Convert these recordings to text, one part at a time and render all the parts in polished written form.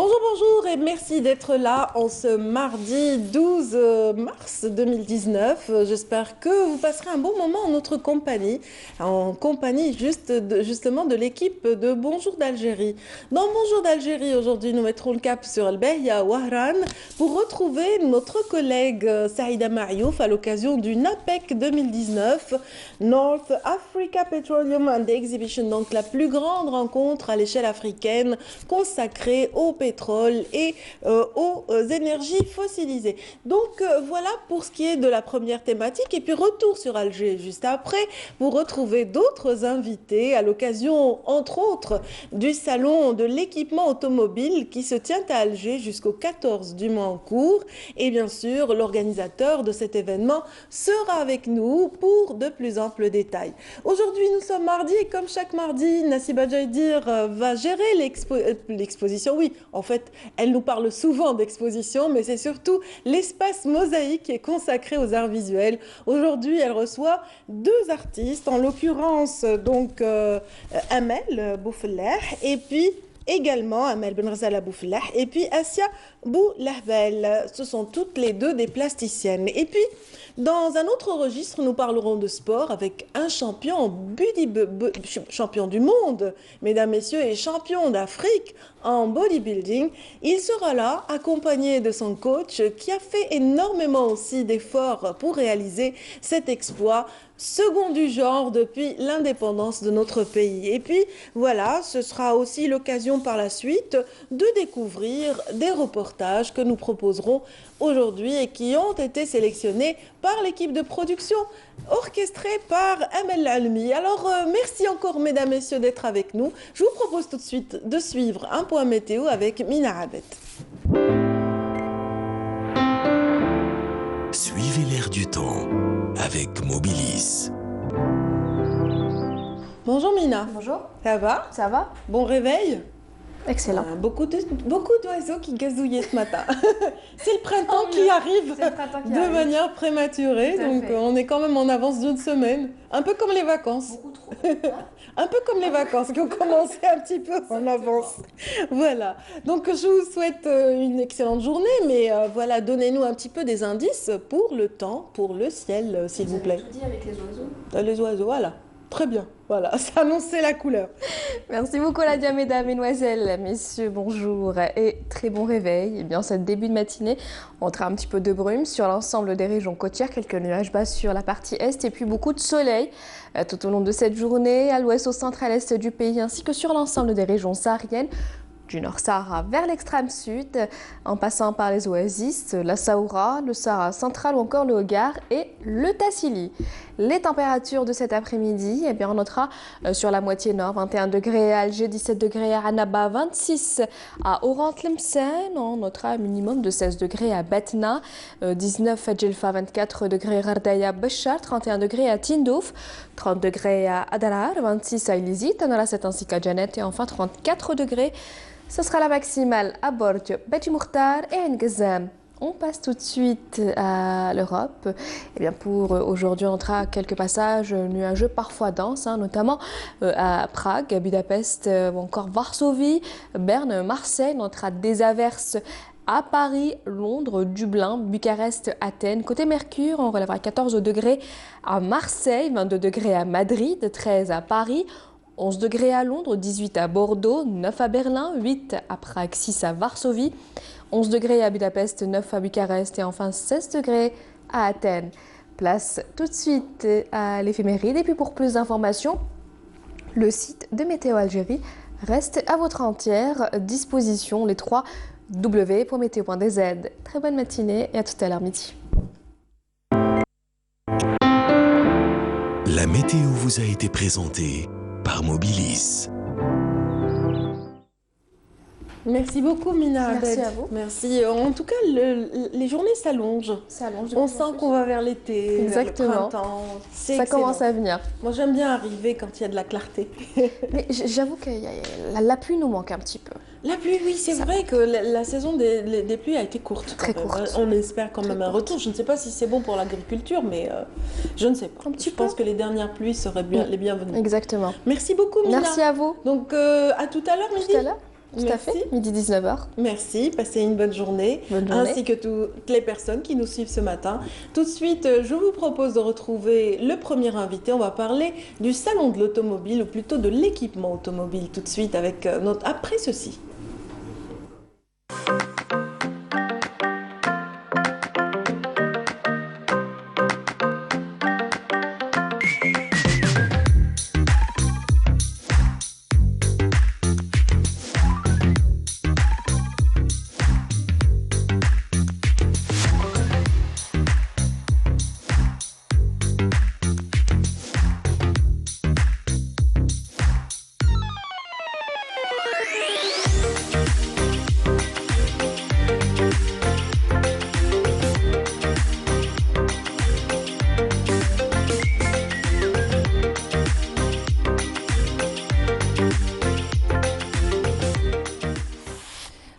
Bonjour, bonjour et merci d'être là en ce mardi 12 mars 2019. J'espère que vous passerez un bon moment en notre compagnie, justement de l'équipe de Bonjour d'Algérie. Dans Bonjour d'Algérie, aujourd'hui, nous mettrons le cap sur El Behia Wahran pour retrouver notre collègue Saïda Mariouf à l'occasion du NAPEC 2019, North Africa Petroleum and Exhibition, donc la plus grande rencontre à l'échelle africaine consacrée au pétrole et aux énergies fossilisées. Donc voilà pour ce qui est de la première thématique. Et puis retour sur Alger juste après pour retrouver d'autres invités à l'occasion, entre autres, du salon de l'équipement automobile qui se tient à Alger jusqu'au 14 du mois en cours. Et bien sûr, l'organisateur de cet événement sera avec nous pour de plus amples détails. Aujourd'hui, nous sommes mardi et comme chaque mardi, Nassiba Jaïdir va gérer l'exposition. Oui, en fait, elle nous parle souvent d'exposition, mais c'est surtout l'espace mosaïque qui est consacré aux arts visuels. Aujourd'hui, elle reçoit deux artistes, en l'occurrence donc Amel Boufellah et puis également Amel Benrazala Boufellah et puis Assia Boulahbel. Ce sont toutes les deux des plasticiennes. Et puis, dans un autre registre, nous parlerons de sport avec un champion du monde, mesdames, messieurs, et champion d'Afrique en bodybuilding. Il sera là, accompagné de son coach, qui a fait énormément aussi d'efforts pour réaliser cet exploit, second du genre depuis l'indépendance de notre pays. Et puis, voilà, ce sera aussi l'occasion par la suite de découvrir des reportages que nous proposerons aujourd'hui et qui ont été sélectionnés par l'équipe de production orchestrée par Amel Almi. Alors, merci encore, mesdames, messieurs, d'être avec nous. Je vous propose tout de suite de suivre un point météo avec Mina Abed. Suivez l'air du temps avec Mobilis. Bonjour Mina. Bonjour. Ça va? Ça va? Bon réveil? Excellent. Beaucoup d'oiseaux qui gazouillaient ce matin. C'est le printemps qui arrive de manière prématurée, donc on est quand même en avance d'une semaine. Un peu comme les vacances. Beaucoup trop. Un peu comme les vacances qui ont commencé un petit peu en avance. Voilà. Donc je vous souhaite une excellente journée, mais voilà, donnez-nous un petit peu des indices pour le temps, pour le ciel, s'il vous plaît. Vous avez tout dit avec les oiseaux. Les oiseaux, voilà. Très bien, voilà, ça annonçait la couleur. Merci beaucoup Nadia, mesdames, mesdemoiselles, messieurs, bonjour et très bon réveil. Eh bien, ce début de matinée, on aura un petit peu de brume sur l'ensemble des régions côtières, quelques nuages bas sur la partie est et puis beaucoup de soleil tout au long de cette journée, à l'ouest, au centre, à l'est du pays, ainsi que sur l'ensemble des régions sahariennes. Du Nord Sahara vers l'extrême sud, en passant par les oasis, la Saoura, le Sahara central ou encore le Hogar et le Tassili. Les températures de cet après-midi, eh bien on notera sur la moitié nord 21 degrés à Alger, 17 degrés à Annaba, 26 à Oran-Tlemcen, on notera un minimum de 16 degrés à Batna, 19 à Djelfa, 24 degrés à Gardaya, Béchar, 31 degrés à Tindouf, 30 degrés à Adarar, 26 à Ilizit, Tanaraset ainsi qu'à Janet et enfin 34 degrés. Ce sera la maximale à Bordeaux, Beti Mourtar et Ngazam. On passe tout de suite à l'Europe. Eh bien pour aujourd'hui, on aura quelques passages nuageux, parfois denses, notamment à Prague, Budapest ou encore Varsovie, Berne, Marseille. On aura des averses à Paris, Londres, Dublin, Bucarest, Athènes. Côté Mercure, on relèvera 14 degrés à Marseille, 22 degrés à Madrid, 13 à Paris. 11 degrés à Londres, 18 à Bordeaux, 9 à Berlin, 8 à Prague, 6 à Varsovie, 11 degrés à Budapest, 9 à Bucarest et enfin 16 degrés à Athènes. Place tout de suite à l'éphéméride et puis pour plus d'informations, le site de Météo Algérie reste à votre entière disposition, les 3 w.météo.dz. Très bonne matinée et à tout à l'heure midi. La météo vous a été présentée par Mobilis. Merci beaucoup Mina. Merci à vous. Merci. En tout cas, les journées s'allongent. On sent qu'on va vers l'été, exactement. Vers le printemps. Ça commence à venir. Moi, j'aime bien arriver quand il y a de la clarté. Mais j'avoue que la pluie nous manque un petit peu. La pluie, oui, c'est vrai que la saison des pluies a été courte. Très courte. On espère quand même un retour. Je ne sais pas si c'est bon pour l'agriculture, mais je ne sais pas. Je pense que les dernières pluies seraient les bienvenues. Exactement. Merci beaucoup, Mina. Merci à vous. Donc, à tout à l'heure, midi. Tout à l'heure. Tout à fait, midi 19h. Merci, passez une bonne journée, ainsi que toutes les personnes qui nous suivent ce matin. Tout de suite, je vous propose de retrouver le premier invité. On va parler du salon de l'automobile, ou plutôt de l'équipement automobile, tout de suite avec notre après ceci.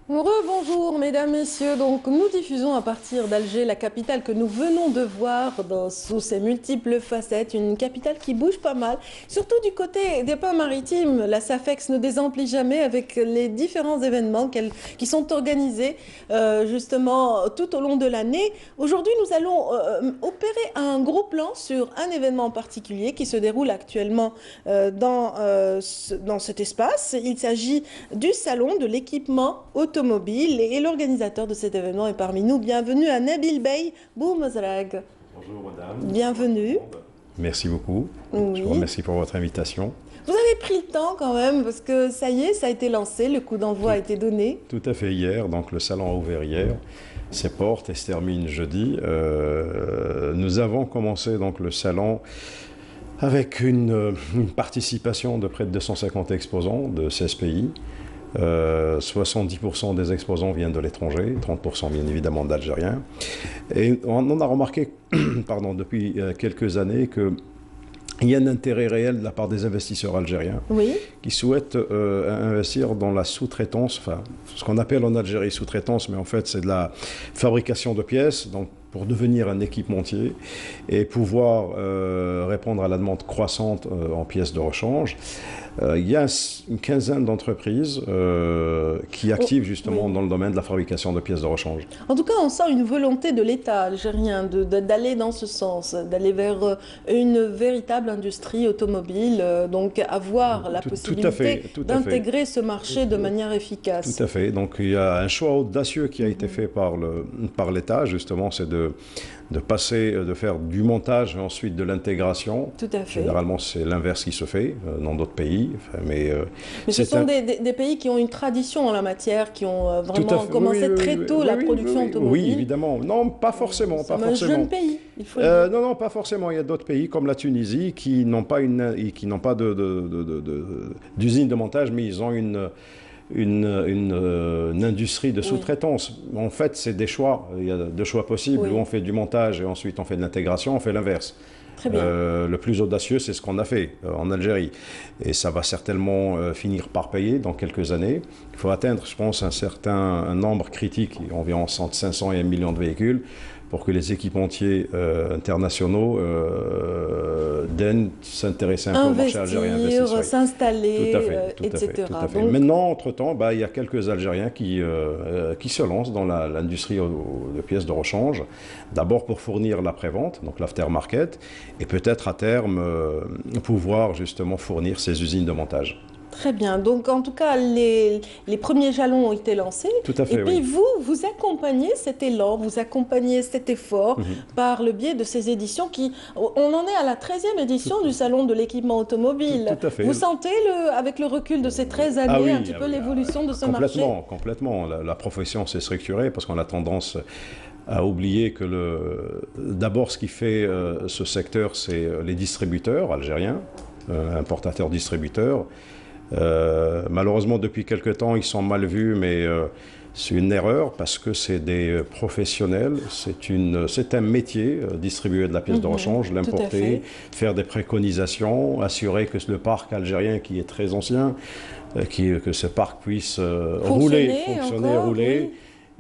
Rebonjour mesdames, messieurs, donc nous diffusons à partir d'Alger, la capitale que nous venons de voir sous ses multiples facettes, une capitale qui bouge pas mal, surtout du côté des ports maritimes. La SAFEX ne désemplit jamais avec les différents événements qui sont organisés justement tout au long de l'année. Aujourd'hui nous allons opérer un gros plan sur un événement en particulier qui se déroule actuellement dans cet espace. Il s'agit du salon de l'équipement automobile et l'organisateur de cet événement est parmi nous. Bienvenue à Nabil Bey Boumazrag. Bonjour madame. Bienvenue. Merci beaucoup. Oui. Je vous remercie pour votre invitation. Vous avez pris le temps quand même parce que ça y est, ça a été lancé, le coup d'envoi a été donné. Tout à fait hier, donc le salon a ouvert hier ses portes et se termine jeudi. Nous avons commencé donc le salon avec une participation de près de 250 exposants de 16 pays. 70% des exposants viennent de l'étranger, 30% bien évidemment d'Algériens. Et on a remarqué depuis quelques années qu'il y a un intérêt réel de la part des investisseurs algériens qui souhaitent investir dans la sous-traitance, enfin ce qu'on appelle en Algérie sous-traitance, mais en fait c'est de la fabrication de pièces, donc pour devenir un équipementier et pouvoir répondre à la demande croissante en pièces de rechange. Il y a une quinzaine d'entreprises qui activent justement dans le domaine de la fabrication de pièces de rechange. En tout cas, on sent une volonté de l'État algérien d'aller dans ce sens, d'aller vers une véritable industrie automobile, donc avoir la possibilité d'intégrer ce marché de manière efficace. Tout à fait. Donc il y a un choix audacieux qui a été fait par l'État, justement, c'est de faire du montage et ensuite de l'intégration. Tout à fait. Généralement, c'est l'inverse qui se fait dans d'autres pays. Mais ce sont des pays qui ont une tradition en la matière, qui ont vraiment commencé très tôt la production automobile. Oui, évidemment. Non, pas forcément. C'est un jeune pays, il faut le dire. Non, pas forcément. Il y a d'autres pays comme la Tunisie qui n'ont pas d'usine de montage, mais ils ont une industrie de sous-traitance. En fait, c'est des choix. Il y a deux choix possibles. Où on fait du montage et ensuite on fait de l'intégration, on fait l'inverse. Très bien. Le plus audacieux, c'est ce qu'on a fait en Algérie. Et ça va certainement finir par payer dans quelques années. Il faut atteindre, je pense, un nombre critique, environ entre 500 et 1 million de véhicules, pour que les équipementiers internationaux daignent s'intéresser un peu au marché algérien. Investir, s'installer, etc. Tout à fait. Donc... Maintenant, entre-temps, il y a quelques Algériens qui se lancent dans l'industrie de pièces de rechange, d'abord pour fournir la prévente, donc l'aftermarket, et peut-être à terme pouvoir justement fournir ces usines de montage. Très bien. Donc, en tout cas, les premiers jalons ont été lancés. Tout à fait, et puis, vous accompagnez cet élan, vous accompagnez cet effort par le biais de ces éditions on en est à la 13e édition du Salon de l'équipement automobile. Tout à fait. Vous sentez, avec le recul de ces 13 années, un petit peu l'évolution de ce marché? Complètement. La profession s'est structurée parce qu'on a tendance à oublier que d'abord, ce qui fait ce secteur, c'est les distributeurs algériens, importateurs-distributeurs. Malheureusement, depuis quelque temps, ils sont mal vus, mais c'est une erreur parce que c'est des professionnels, c'est un métier, distribuer de la pièce de rechange, l'importer, faire des préconisations, assurer que le parc algérien qui est très ancien, que ce parc puisse rouler.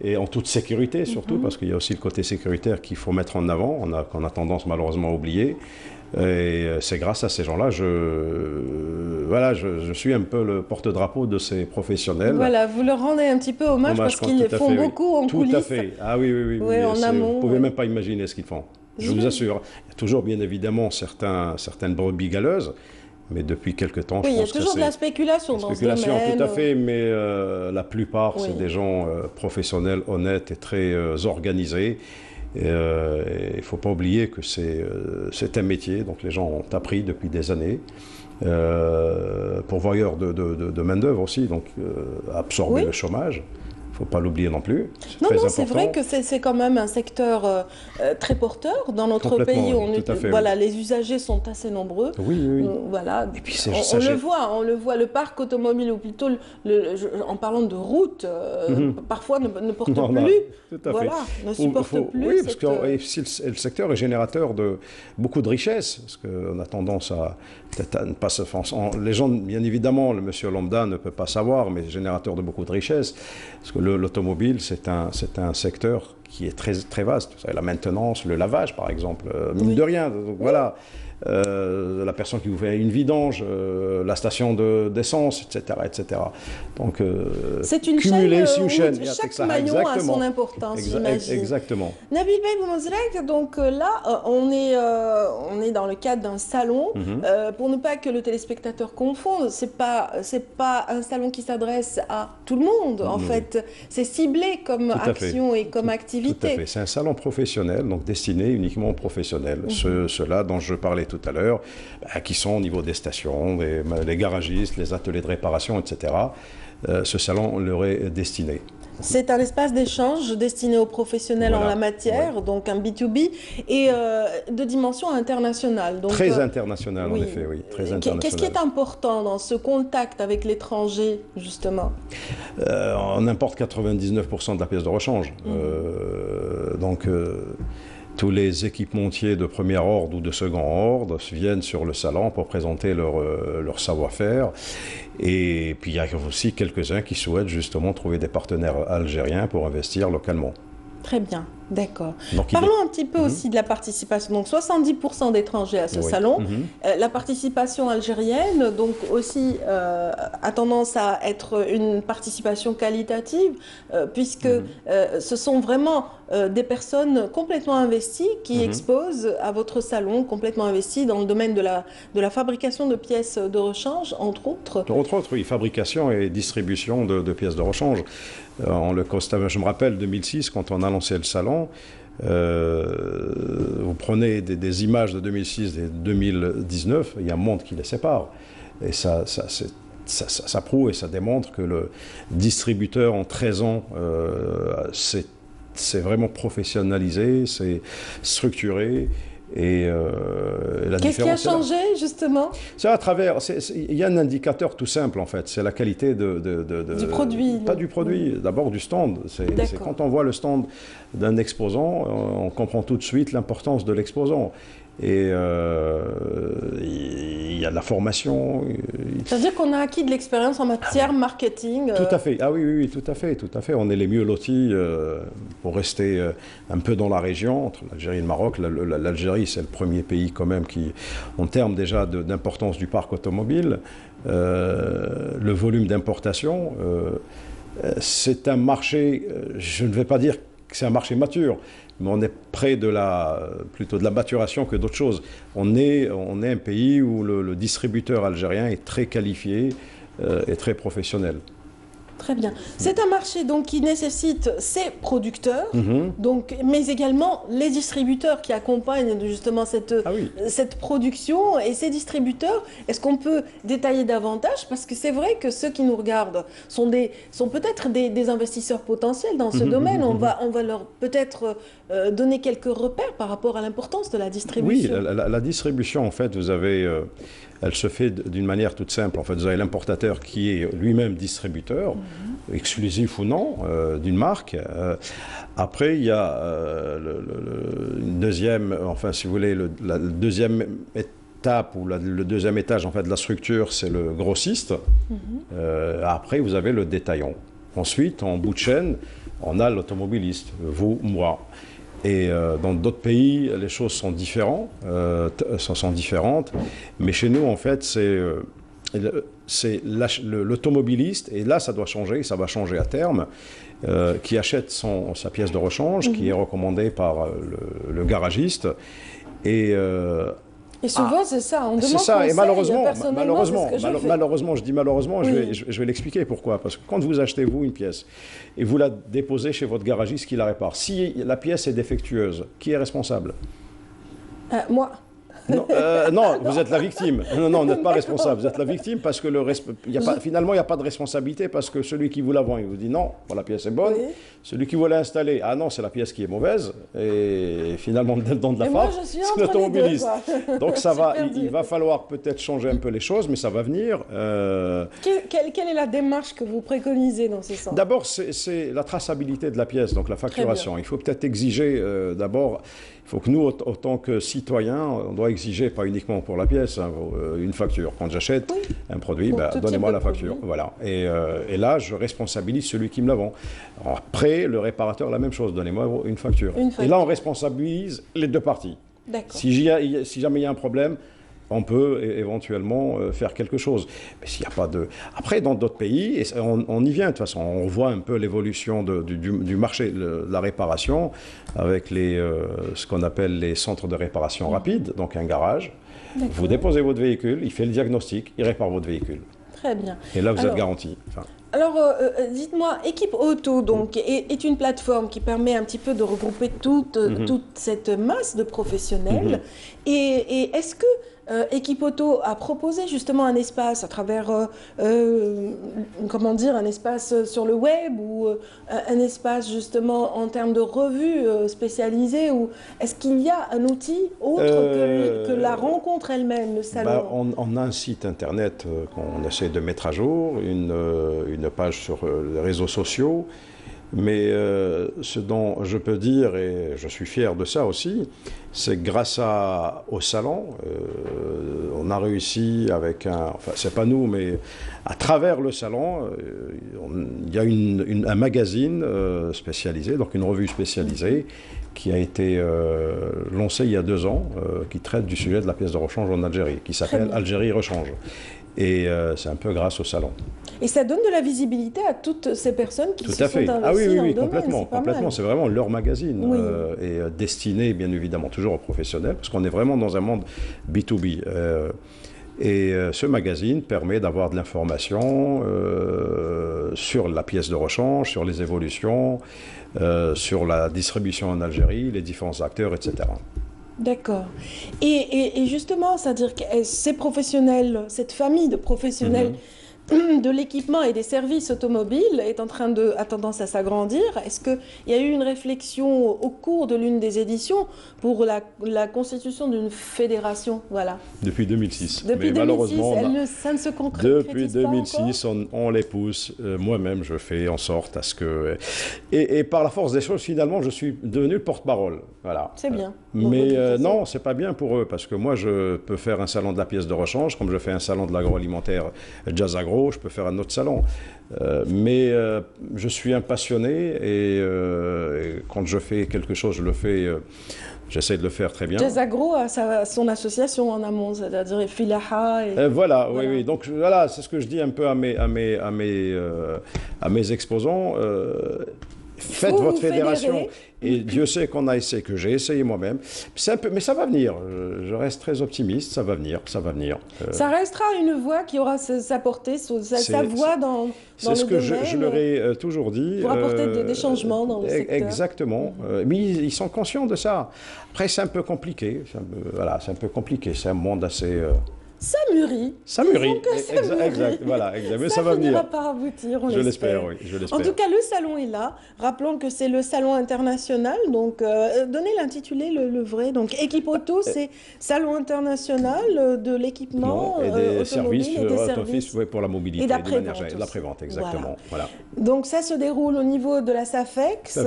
Et en toute sécurité surtout, parce qu'il y a aussi le côté sécuritaire qu'il faut mettre en avant, qu'on a tendance malheureusement à oublier. Et c'est grâce à ces gens-là, voilà, je suis un peu le porte-drapeau de ces professionnels. Voilà, vous leur rendez un petit peu hommage parce qu'ils font beaucoup en coulisses. Tout à fait. Ah oui, oui, oui. Oui, en amont. Vous ne pouvez même pas imaginer ce qu'ils font. Je vous assure. Il y a toujours, bien évidemment, certaines brebis galeuses. Mais depuis quelque temps, oui, je pense que il y a toujours de la spéculation dans ce domaine. Tout à fait, mais la plupart, c'est des gens professionnels, honnêtes et très organisés. Il ne faut pas oublier que c'est un métier, donc les gens ont appris depuis des années. Pourvoyeur de main-d'œuvre aussi, donc absorber le chômage. Il ne faut pas l'oublier non plus. Non, c'est vrai que c'est quand même un secteur très porteur dans notre pays. Voilà, les usagers sont assez nombreux. Oui. Voilà. Et puis on le voit, le parc automobile, ou plutôt en parlant de route, parfois ne porte plus. Tout à voilà, fait. ne supporte plus. Oui, parce que le secteur est générateur de beaucoup de richesses. Parce qu'on a tendance à ne pas se... Les gens, bien évidemment, le monsieur lambda ne peut pas savoir, mais générateur de beaucoup de richesses. Parce que l'automobile, c'est un secteur qui est très, très vaste. Vous savez, la maintenance, le lavage, par exemple, mine de rien. Donc, voilà. La personne qui vous fait une vidange, la station d'essence, etc., etc. Donc, c'est une chaîne. Chaque maillon a son importance, j'imagine. Exactement. Nabil Bey Boumezrek, donc là, on est dans le cadre d'un salon. Pour ne pas que le téléspectateur confonde, c'est pas un salon qui s'adresse à tout le monde. En fait, c'est ciblé comme action et comme activité. Tout à fait. C'est un salon professionnel, donc destiné uniquement aux professionnels. Ceux-là dont je parlais tout à l'heure, qui sont au niveau des stations, les garagistes, les ateliers de réparation, etc. Ce salon leur est destiné. C'est un espace d'échange destiné aux professionnels en la matière, donc un B2B, et de dimension internationale. Donc, très international, en effet, oui. Très international. Qu'est-ce qui est important dans ce contact avec l'étranger, justement? On importe 99% de la pièce de rechange. Donc... tous les équipementiers de premier ordre ou de second ordre viennent sur le salon pour présenter leur savoir-faire. Et puis il y a aussi quelques-uns qui souhaitent justement trouver des partenaires algériens pour investir localement. Très bien, d'accord. Parlons un petit peu aussi de la participation. Donc 70% d'étrangers à ce salon. La participation algérienne, donc aussi, a tendance à être une participation qualitative, puisque ce sont vraiment des personnes complètement investies qui exposent à votre salon, complètement investies dans le domaine de la fabrication de pièces de rechange, entre autres. Entre autres, oui, fabrication et distribution de pièces de rechange. On le constate, je me rappelle 2006, quand on a lancé le salon, vous prenez des images de 2006 et 2019, il y a un monde qui les sépare. Et ça prouve et ça démontre que le distributeur en 13 ans, c'est vraiment professionnalisé, c'est structuré. Et qu'est-ce qui a changé, justement? C'est à travers... Il y a un indicateur tout simple, en fait. C'est la qualité du produit. Pas du produit, d'abord du stand. C'est quand on voit le stand d'un exposant, on comprend tout de suite l'importance de l'exposant. Et il y a de la formation. C'est-à-dire qu'on a acquis de l'expérience en matière marketing. Tout à fait. Ah oui, tout à fait. On est les mieux lotis pour rester un peu dans la région, entre l'Algérie et le Maroc. L'Algérie, c'est le premier pays quand même qui, en termes déjà d'importance du parc automobile, le volume d'importation, c'est un marché, je ne vais pas dire que c'est un marché mature, mais on est près plutôt de la maturation que d'autres choses. On est un pays où le distributeur algérien est très qualifié et très professionnel. Très bien. C'est un marché donc qui nécessite ses producteurs, donc, mais également les distributeurs qui accompagnent justement cette production. Et ces distributeurs, est-ce qu'on peut détailler davantage? Parce que c'est vrai que ceux qui nous regardent sont peut-être des investisseurs potentiels dans ce domaine. On va leur peut-être donner quelques repères par rapport à l'importance de la distribution. Oui, la distribution, en fait, elle se fait d'une manière toute simple. En fait, vous avez l'importateur qui est lui-même distributeur, exclusif ou non, d'une marque. Après, il y a une deuxième, enfin, si vous voulez, la deuxième étape ou le deuxième étage en fait, de la structure, c'est le grossiste. Après, vous avez le détaillant. Ensuite, en bout de chaîne, on a l'automobiliste, vous, moi. Et dans d'autres pays, les choses sont différentes, mais chez nous, en fait, c'est l'automobiliste, et là, ça doit changer, ça va changer à terme, qui achète sa pièce de rechange, qui est recommandée par le garagiste, et souvent, c'est ça, on demande c'est ça, et malheureusement, personnellement, je dis malheureusement, je vais l'expliquer pourquoi. Parce que quand vous achetez, vous, une pièce, et vous la déposez chez votre garagiste qui la répare, si la pièce est défectueuse, qui est responsable? moi. Non, non, vous êtes la victime. Non, vous n'êtes pas responsable. Vous êtes la victime parce que finalement, il n'y a pas de responsabilité parce que celui qui vous la vend, il vous dit non, bon, la pièce est bonne. Oui. Celui qui vous l'a installée, ah non, c'est la pièce qui est mauvaise. Et finalement, dans de la moi, farce, je suis c'est entre les l'automobiliste. deux, Donc ça va, perdu. il va falloir peut-être changer un peu les choses, mais ça va venir. Quelle est la démarche que vous préconisez dans ce sens? D'abord, c'est la traçabilité de la pièce, donc la facturation. Il faut peut-être exiger d'abord. Il faut que nous, autant que citoyens, on doit exiger, pas uniquement pour la pièce, hein, une facture. Quand j'achète un produit, donnez-moi la facture. Voilà. Et là, je responsabilise celui qui me la vend. Alors, après, le réparateur, la même chose, donnez-moi une facture. Et là, on responsabilise les deux parties. Si jamais il y a un problème, on peut éventuellement faire quelque chose. Mais s'il n'y a pas de... Après, dans d'autres pays, et on y vient de toute façon, on voit un peu l'évolution du marché de la réparation avec ce qu'on appelle les centres de réparation rapide, donc un garage. Vous déposez votre véhicule, il fait le diagnostic, il répare votre véhicule. Très bien. Et là, vous êtes garanti. Alors, dites-moi, Équipe Auto donc, est une plateforme qui permet un petit peu de regrouper toute cette masse de professionnels. Et est-ce que Équipe Auto a proposé justement un espace à travers, comment dire, un espace sur le web ou un espace justement en termes de revues spécialisées, ou est-ce qu'il y a un outil autre que la rencontre elle-même, le salon? On a un site internet qu'on essaie de mettre à jour, une page sur les réseaux sociaux, mais ce dont je peux dire, et je suis fier de ça aussi, c'est que grâce au salon, on a réussi avec enfin c'est pas nous, mais à travers le salon, il y a un magazine spécialisé, donc une revue spécialisée, qui a été lancée il y a 2 ans, qui traite du sujet de la pièce de rechange en Algérie, qui s'appelle Algérie Rechange. Et c'est un peu grâce au salon. Et ça donne de la visibilité à toutes ces personnes qui se sont investies Ah oui, dans le domaine, complètement. C'est vraiment leur magazine et destiné, bien évidemment, toujours aux professionnels, parce qu'on est vraiment dans un monde B2B. Et ce magazine permet d'avoir de l'information sur la pièce de rechange, sur les évolutions, sur la distribution en Algérie, les différents acteurs, etc. D'accord. Et justement, c'est-à-dire que ces professionnels, cette famille de professionnels de l'équipement et des services automobiles a tendance à s'agrandir. Est-ce qu'il y a eu une réflexion au cours de l'une des éditions pour la constitution d'une fédération? Voilà. Depuis 2006. Depuis 2006, ça ne se concrétise depuis pas 2006, on les pousse. Moi-même, je fais en sorte à ce que... Et par la force des choses, finalement, je suis devenu le porte-parole. Voilà. C'est bien. Mais non, c'est pas bien pour eux, parce que moi, je peux faire un salon de la pièce de rechange, comme je fais un salon de l'agroalimentaire Jazz Agro, je peux faire un autre salon. Mais je suis un passionné et quand je fais quelque chose, je le fais, j'essaie de le faire très bien. Jazz Agro a son association en amont, c'est-à-dire Filaha. Voilà, oui. Donc voilà, c'est ce que je dis un peu à mes exposants. Faites votre fédération. Et Dieu sait qu'on a essayé, que j'ai essayé moi-même. Mais ça va venir. Je reste très optimiste. Ça va venir. Ça restera une voix qui aura sa portée, sa voix dans le domaine. C'est ce que je leur ai toujours dit. Pour apporter des changements dans le secteur. Exactement. Mais ils sont conscients de ça. Après, c'est un peu compliqué. C'est un peu compliqué. C'est un monde assez... Ça mûrit. Exact. Mais ça va venir. Ça finira par aboutir, on l'espère. En tout cas, le salon est là. Rappelons que c'est le salon international. Donc, donnez l'intitulé, le vrai. Donc, Équipe Auto, c'est salon international de l'équipement et des services pour la mobilité et l'après-vente, exactement. Voilà. Donc, ça se déroule au niveau de la SAFEX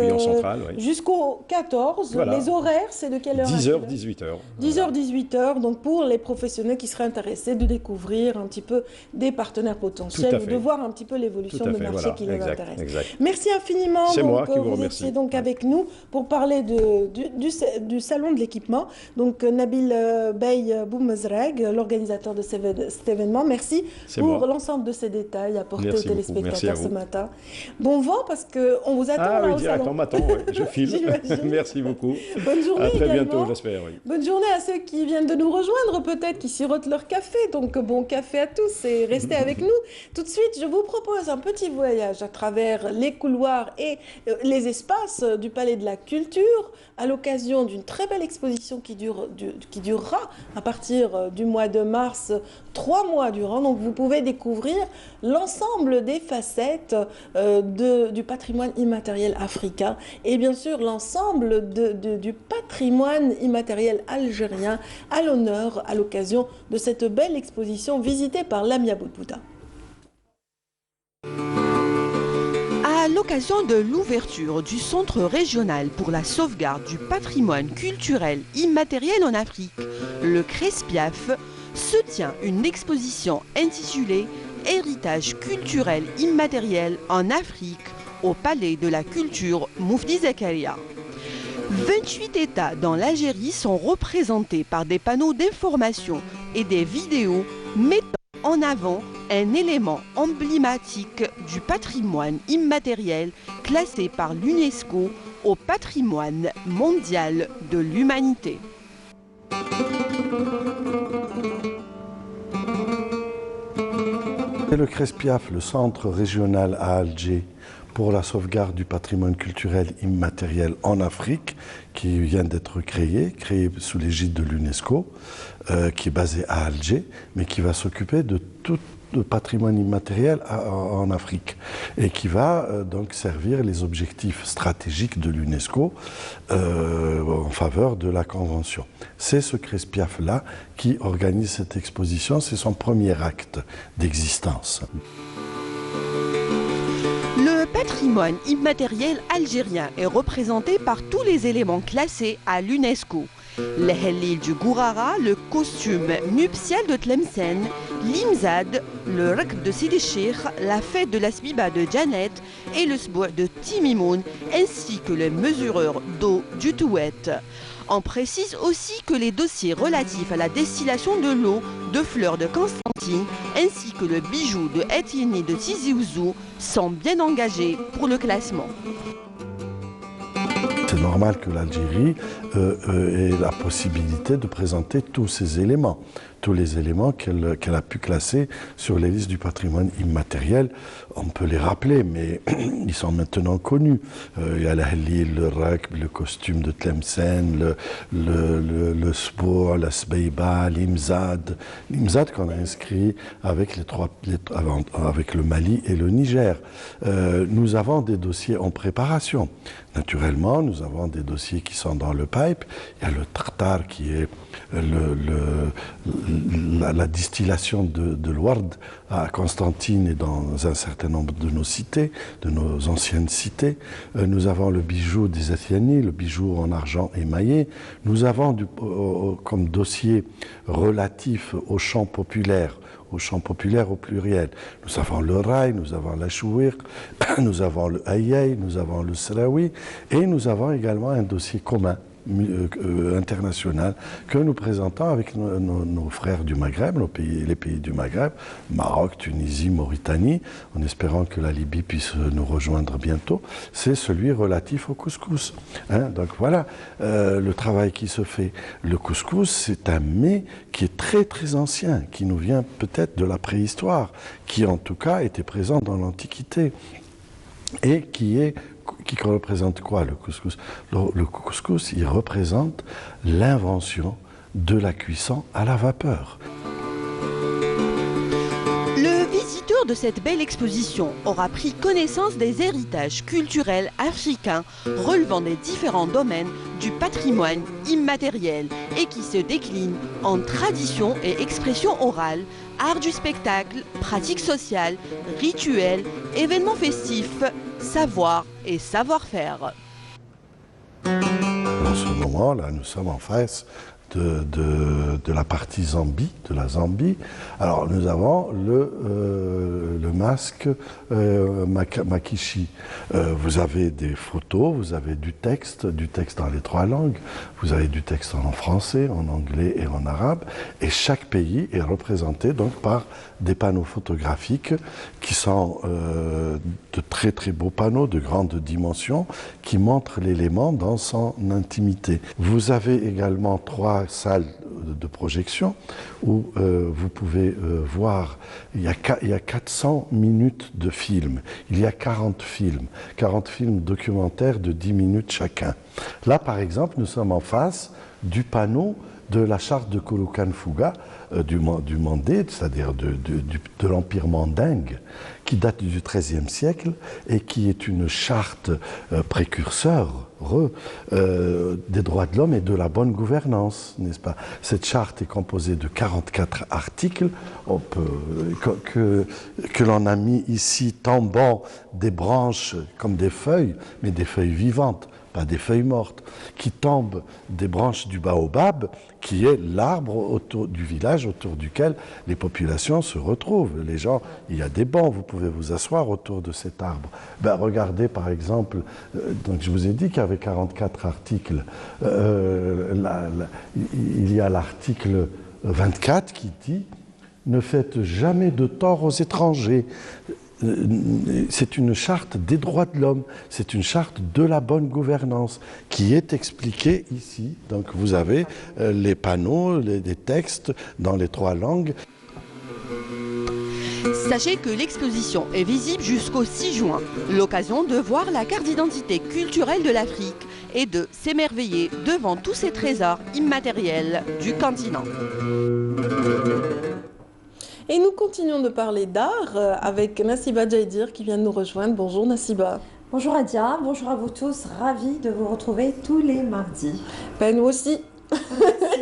jusqu'au 14. Les horaires, c'est de quelle heure? 10h, 18h. 10h, 18h. Donc, pour les professionnels qui seraient intéressés intéressés de découvrir un petit peu des partenaires potentiels ou de voir un petit peu l'évolution de marché voilà, qui les intéresse. Exact. Merci infiniment. C'est moi qui vous vous remercie. étiez donc avec nous pour parler du salon de l'équipement. Donc Nabil Bey Boumezrag, l'organisateur de cet événement. Merci pour l'ensemble de ces détails apportés aux téléspectateurs ce matin. Bon vent parce qu'on vous attend là au salon. On m'attend, je file. Merci beaucoup. Bonne journée. À très également. bientôt, j'espère. Oui. Bonne journée à ceux qui viennent de nous rejoindre, peut-être, qui sirotent leur café. Donc bon café à tous et restez avec nous. Tout de suite, je vous propose un petit voyage à travers les couloirs et les espaces du Palais de la Culture à l'occasion d'une très belle exposition qui durera à partir du mois de mars, 3 mois durant. Donc vous pouvez découvrir l'ensemble des facettes du patrimoine immatériel africain et bien sûr l'ensemble du patrimoine immatériel algérien à l'honneur à l'occasion de cette belle exposition visitée par Lamia Boudbouda. À l'occasion de l'ouverture du Centre régional pour la sauvegarde du patrimoine culturel immatériel en Afrique, le CRESPIAF, se tient une exposition intitulée « Héritage culturel immatériel en Afrique » au Palais de la Culture Moufdi Zakaria. 28 États dans l'Algérie sont représentés par des panneaux d'information et des vidéos mettant en avant un élément emblématique du patrimoine immatériel classé par l'UNESCO au patrimoine mondial de l'humanité. Le CRESPIAF, le centre régional à Alger pour la sauvegarde du patrimoine culturel immatériel en Afrique, qui vient d'être créé sous l'égide de l'UNESCO, qui est basé à Alger, mais qui va s'occuper de tout le patrimoine immatériel en Afrique et qui va donc servir les objectifs stratégiques de l'UNESCO en faveur de la Convention. C'est ce CRESPIAF-là qui organise cette exposition, c'est son premier acte d'existence. Le patrimoine immatériel algérien est représenté par tous les éléments classés à l'UNESCO. Les Hellil du Gourara, le costume nuptial de Tlemcen, l'Imzad, le Rek de Sidi Cheikh, la fête de la Sbiba de Janet et le Sboua de Timimoun, ainsi que les mesureurs d'eau du Touet. On précise aussi que les dossiers relatifs à la distillation de l'eau de fleurs de Constantine ainsi que le bijou de Etienne de Tizi Ouzou sont bien engagés pour le classement. C'est normal que l'Algérie ait la possibilité de présenter tous ces éléments, tous les éléments qu'elle a pu classer sur les listes du patrimoine immatériel. On peut les rappeler, mais ils sont maintenant connus. Il y a la Hellil, le Rak, le costume de Tlemcen, le Sbour, la Sbeiba, l'Imzad. L'Imzad qu'on a inscrit avec avec le Mali et le Niger. Nous avons des dossiers en préparation. Naturellement, nous avons des dossiers qui sont dans le pipe. Il y a le Tartar qui est la distillation de l'Ouard à Constantine et dans un certain nombre de nos cités, de nos anciennes cités. Nous avons le bijou des Athiani, le bijou en argent émaillé. Nous avons comme dossier relatif aux chants populaires au pluriel. Nous avons le rail, nous avons la chouir, nous avons le aïeï, nous avons le sraoui et nous avons également un dossier commun international que nous présentons avec nos frères du Maghreb, les pays du Maghreb, Maroc, Tunisie, Mauritanie, en espérant que la Libye puisse nous rejoindre bientôt. C'est celui relatif au couscous. Donc voilà le travail qui se fait. Le couscous, c'est un mets qui est très très ancien, qui nous vient peut-être de la préhistoire, qui en tout cas était présent dans l'Antiquité et qui représente quoi, le couscous? Le couscous, il représente l'invention de la cuisson à la vapeur. Le visiteur de cette belle exposition aura pris connaissance des héritages culturels africains relevant des différents domaines du patrimoine immatériel et qui se déclinent en tradition et expression orale, art du spectacle, pratiques sociales, rituels, événements festifs, savoir et savoir-faire. En ce moment-là, nous sommes en face de la partie Zambie, de la Zambie. Alors nous avons le masque Makishi. Vous avez des photos, vous avez du texte dans les 3 langues, vous avez du texte en français, en anglais et en arabe, et chaque pays est représenté donc par des panneaux photographiques qui sont de très très beaux panneaux de grande dimension qui montrent l'élément dans son intimité. Vous avez également 3 salles de projection où vous pouvez voir, il y a 400 minutes de films, il y a 40 films documentaires de 10 minutes chacun. Là par exemple, nous sommes en face du panneau de la charte de Kulukan Fuga, du Mandé, c'est-à-dire de l'Empire mandingue, qui date du XIIIe siècle et qui est une charte précurseur des droits de l'homme et de la bonne gouvernance, n'est-ce pas? Cette charte est composée de 44 articles que l'on a mis ici tombant des branches comme des feuilles, mais des feuilles vivantes, pas des feuilles mortes, qui tombent des branches du baobab, qui est l'arbre autour du village autour duquel les populations se retrouvent. Les gens, il y a des bancs, vous pouvez vous asseoir autour de cet arbre. Ben, regardez par exemple, donc je vous ai dit qu'il y avait 44 articles. Il y a l'article 24 qui dit « Ne faites jamais de tort aux étrangers ». C'est une charte des droits de l'homme, c'est une charte de la bonne gouvernance qui est expliquée ici. Donc vous avez les panneaux, les textes dans les 3 langues. Sachez que l'exposition est visible jusqu'au 6 juin. L'occasion de voir la carte d'identité culturelle de l'Afrique et de s'émerveiller devant tous ces trésors immatériels du continent. Et nous continuons de parler d'art avec Nassiba Djaidir qui vient de nous rejoindre. Bonjour Nassiba. Bonjour Adia, bonjour à vous tous, ravie de vous retrouver tous les mardis. Ben nous aussi.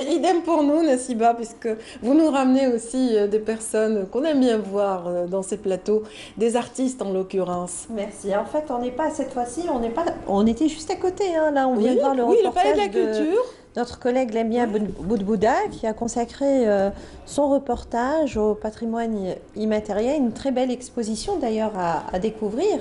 Idem pour nous Nassiba, puisque vous nous ramenez aussi des personnes qu'on aime bien voir dans ces plateaux, des artistes en l'occurrence. Merci, en fait on n'est pas cette fois-ci, on était juste à côté, hein. Là on vient de voir le reportage le Palais de la Culture. Notre collègue Lamia Boudbouda qui a consacré son reportage au patrimoine immatériel, une très belle exposition d'ailleurs à découvrir.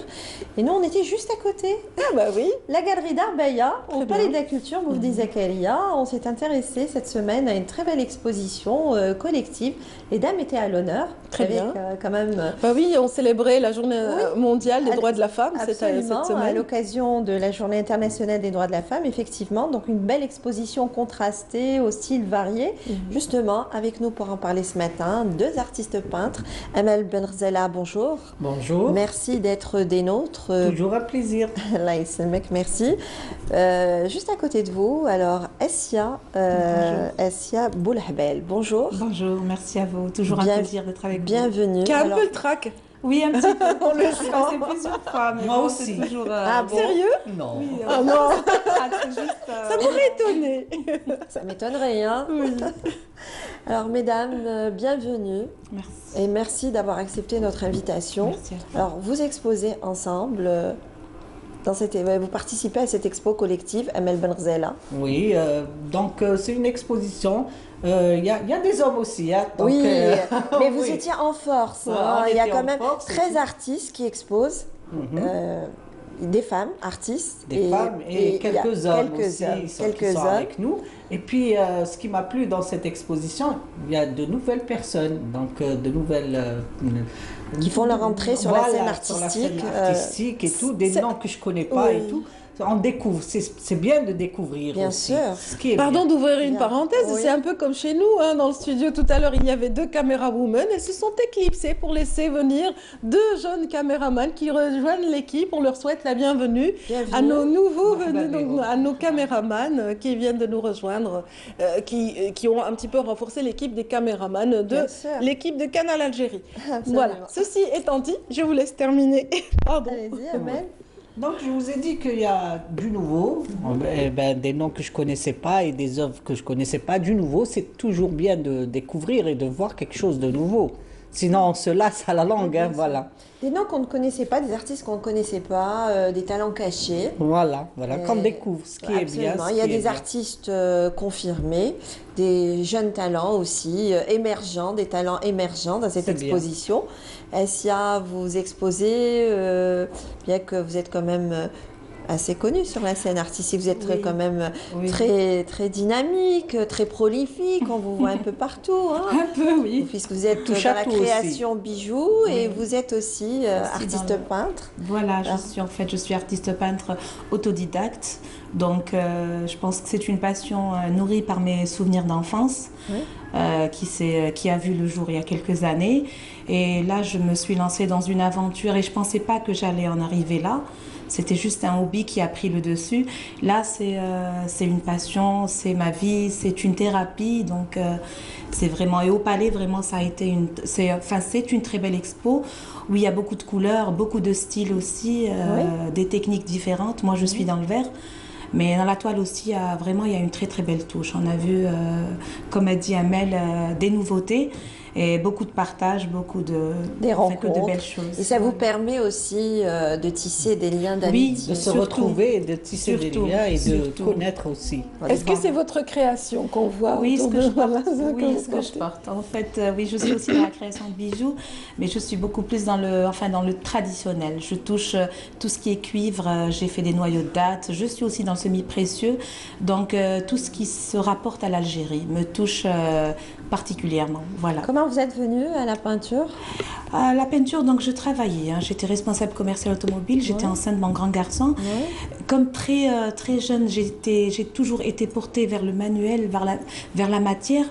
Et nous on était juste à côté. Ah bah oui. La galerie d'art Beya, au Palais de la Culture, Moufdi Zakaria. On s'est intéressé cette semaine à une très belle exposition collective. Les dames étaient à l'honneur. Très bien. Quand même. Bah oui, on célébrait la journée mondiale des droits de la femme cette semaine. À l'occasion de la journée internationale des droits de la femme, effectivement. Donc une belle exposition contrastée, aux styles variés. Justement, avec nous pour en parler ce matin, 2 artistes peintres. Amel Benrzela, bonjour. Bonjour. Merci d'être des nôtres. Toujours un plaisir. Là, mec, merci. Juste à côté de vous, alors Essia Boulahbel, bonjour. Bonjour, merci à vous. Toujours un plaisir d'être avec vous. Bienvenue. Qui a un peu le trac. Oui, un petit peu. On le sent. C'est plusieurs fois, mais moi bon, aussi. c'est toujours... Bon. Sérieux? Non. Oui, Ah non. c'est juste, Ça m'aurait étonné. Ça m'étonnerait, hein? Oui. Alors, mesdames, bienvenue. Merci. Et merci d'avoir accepté notre invitation. Merci. Alors, vous exposez ensemble... vous participez à cette expo collective Amel Benrzela. Oui, donc c'est une exposition. Il y a des hommes aussi. Hein, donc, oui, mais vous oui. étiez en force. Ouais, Hein. Il y a quand même force, 13 artistes qui exposent. Des femmes artistes. Des femmes et quelques hommes aussi qui sont avec nous. Et puis, ce qui m'a plu dans cette exposition, il y a de nouvelles personnes, donc de nouvelles... qui font leur entrée sur la scène artistique. Et tout, des noms que je ne connais pas et tout. On découvre, c'est bien de découvrir bien aussi. sûr. Pardon d'ouvrir une parenthèse, oui. C'est un peu comme chez nous, hein, dans le studio tout à l'heure, il y avait 2 caméra-women, elles se sont éclipsées pour laisser venir 2 jeunes caméramans qui rejoignent l'équipe. On leur souhaite la bienvenue. à nos nouveaux venus, donc, à nos caméramans qui viennent de nous rejoindre, qui ont un petit peu renforcé l'équipe des caméramans de l'équipe de Canal Algérie. Voilà, ceci étant dit, je vous laisse terminer. Pardon. Allez-y, Amel. Donc, je vous ai dit qu'il y a du nouveau, des noms que je ne connaissais pas et des œuvres que je ne connaissais pas. Du nouveau, c'est toujours bien de découvrir et de voir quelque chose de nouveau. Sinon, on se lasse à la longue, hein, voilà. Des noms qu'on ne connaissait pas, des artistes qu'on ne connaissait pas, des talents cachés. Voilà, qu'on découvre, ce qui est bien. Il y a des artistes confirmés, des jeunes talents aussi, émergents, des talents émergents dans cette exposition. Essia, vous exposez, bien que vous êtes quand même assez connu sur la scène artistique. Vous êtes quand même très dynamique, très prolifique. On vous voit un peu partout. Hein, un peu, oui. Puisque vous êtes dans la création bijoux et vous êtes aussi artiste peintre. Voilà, je suis artiste peintre autodidacte. Donc, je pense que c'est une passion nourrie par mes souvenirs d'enfance qui a vu le jour il y a quelques années. Et là, je me suis lancée dans une aventure et je ne pensais pas que j'allais en arriver là. C'était juste un hobby qui a pris le dessus. Là, c'est une passion, c'est ma vie, c'est une thérapie. Donc, c'est vraiment... Et au Palais, vraiment, ça a été c'est une très belle expo où il y a beaucoup de couleurs, beaucoup de styles aussi, des techniques différentes. Moi, je suis dans le vert. Mais dans la toile aussi, il y a une très très belle touche. On a vu, comme a dit Amel, des nouveautés et beaucoup de partage, des rencontres, de belles choses. Et ça vous permet aussi de tisser des liens d'amitié. Oui, de se retrouver, de tisser des liens et de connaître aussi. Est-ce que c'est votre création qu'on voit? Oui, ce que je porte. En fait, oui, je suis aussi dans la création de bijoux, mais je suis beaucoup plus dans le traditionnel. Je touche tout ce qui est cuivre, j'ai fait des noyaux de date, je suis aussi dans le semi-précieux. Donc, tout ce qui se rapporte à l'Algérie me touche particulièrement. Voilà. Comment vous êtes venue à la peinture? À la peinture, donc je travaillais. J'étais responsable commercial automobile. J'étais enceinte de mon grand garçon. Comme très jeune, j'ai toujours été portée vers le manuel, vers la matière.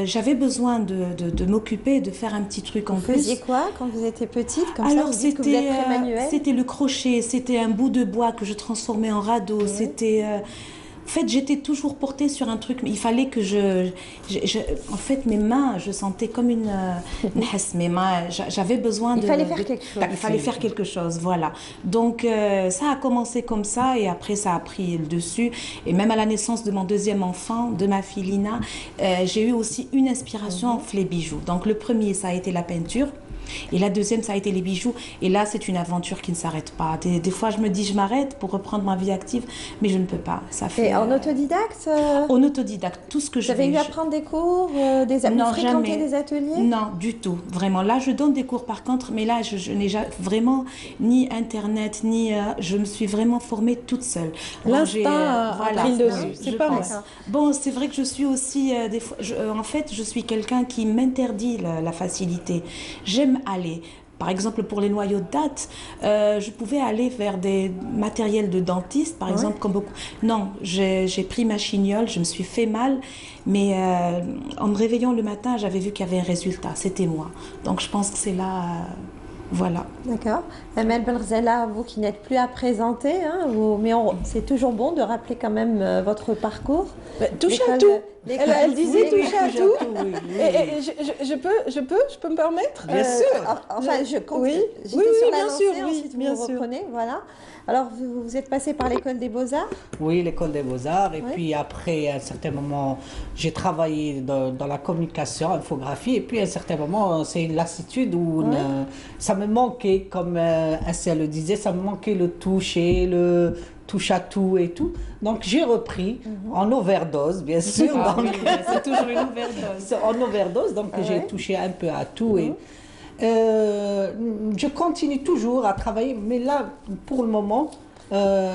J'avais besoin de m'occuper, de faire un petit truc en plus. Vous faisiez quoi quand vous étiez petite? Alors c'était le crochet, c'était un bout de bois que je transformais en radeau. C'était en fait, j'étais toujours portée sur un truc. Il fallait que en fait, mes mains, je sentais comme mes mains, j'avais besoin Il fallait faire quelque chose. Il fallait faire quelque chose, voilà. Donc, ça a commencé comme ça et après, ça a pris le dessus. Et même à la naissance de mon deuxième enfant, de ma fille Lina, j'ai eu aussi une inspiration pour les bijoux. Donc, le premier, ça a été la peinture. Et la deuxième, ça a été les bijoux. Et là, c'est une aventure qui ne s'arrête pas. Des fois, je me dis, je m'arrête pour reprendre ma vie active, mais je ne peux pas. Ça fait, et en autodidacte En autodidacte, tout ce que je Vous avez eu à prendre des cours, fréquenter des ateliers? Non, du tout. Vraiment. Là, je donne des cours par contre, mais là, je n'ai vraiment ni Internet, ni... je me suis vraiment formée toute seule. L'instinct a pris le dessus, c'est pas mal. Bon, c'est vrai que je suis aussi... des fois, en fait, je suis quelqu'un qui m'interdit la facilité. J'aime aller. Par exemple, pour les noyaux de date, je pouvais aller vers des matériels de dentiste, par exemple, comme beaucoup. Non, j'ai pris ma chignole, je me suis fait mal, mais en me réveillant le matin, j'avais vu qu'il y avait un résultat. C'était moi. Donc, je pense que c'est là... voilà. D'accord. Amel Belghzala, vous qui n'êtes plus à présenter, hein, mais c'est toujours bon de rappeler quand même votre parcours. Touche à tout. Elle disait touche à tout. Et je peux me permettre? Bien sûr. Enfin, je compte. Oui, bien sûr. Ensuite, vous reprenez, voilà. Alors, vous êtes passé par l'école des Beaux-Arts? Oui, l'école des Beaux-Arts. Et puis après, à un certain moment, j'ai travaillé dans la communication, infographie. Et puis à un certain moment, c'est une lassitude où ça me manquait, comme Essia le disait, ça me manquait le toucher, le touche à tout et tout. Donc j'ai repris en overdose, bien sûr. C'est toujours une overdose. En overdose, donc j'ai touché un peu à tout. Et je continue toujours à travailler, mais là, pour le moment,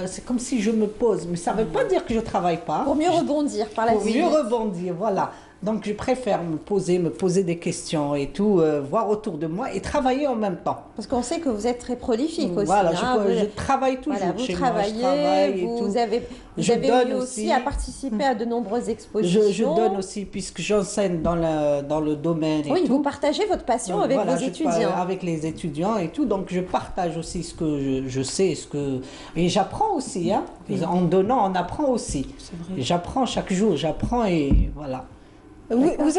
c'est comme si je me pose. Mais ça ne veut pas dire que je ne travaille pas. Pour mieux rebondir par la suite. Pour mieux rebondir, voilà. Donc je préfère me poser des questions et tout, voir autour de moi et travailler en même temps. Parce qu'on sait que vous êtes très prolifique aussi. Voilà, je travaille toujours chez moi. Vous avez eu aussi à participer à de nombreuses expositions. Je donne aussi, puisque j'enseigne dans le domaine. Oui, vous partagez votre passion avec vos étudiants. Avec les étudiants et tout, donc je partage aussi ce que je sais, et j'apprends aussi. Hein. En donnant, on apprend aussi. J'apprends chaque jour, j'apprends et voilà. Vous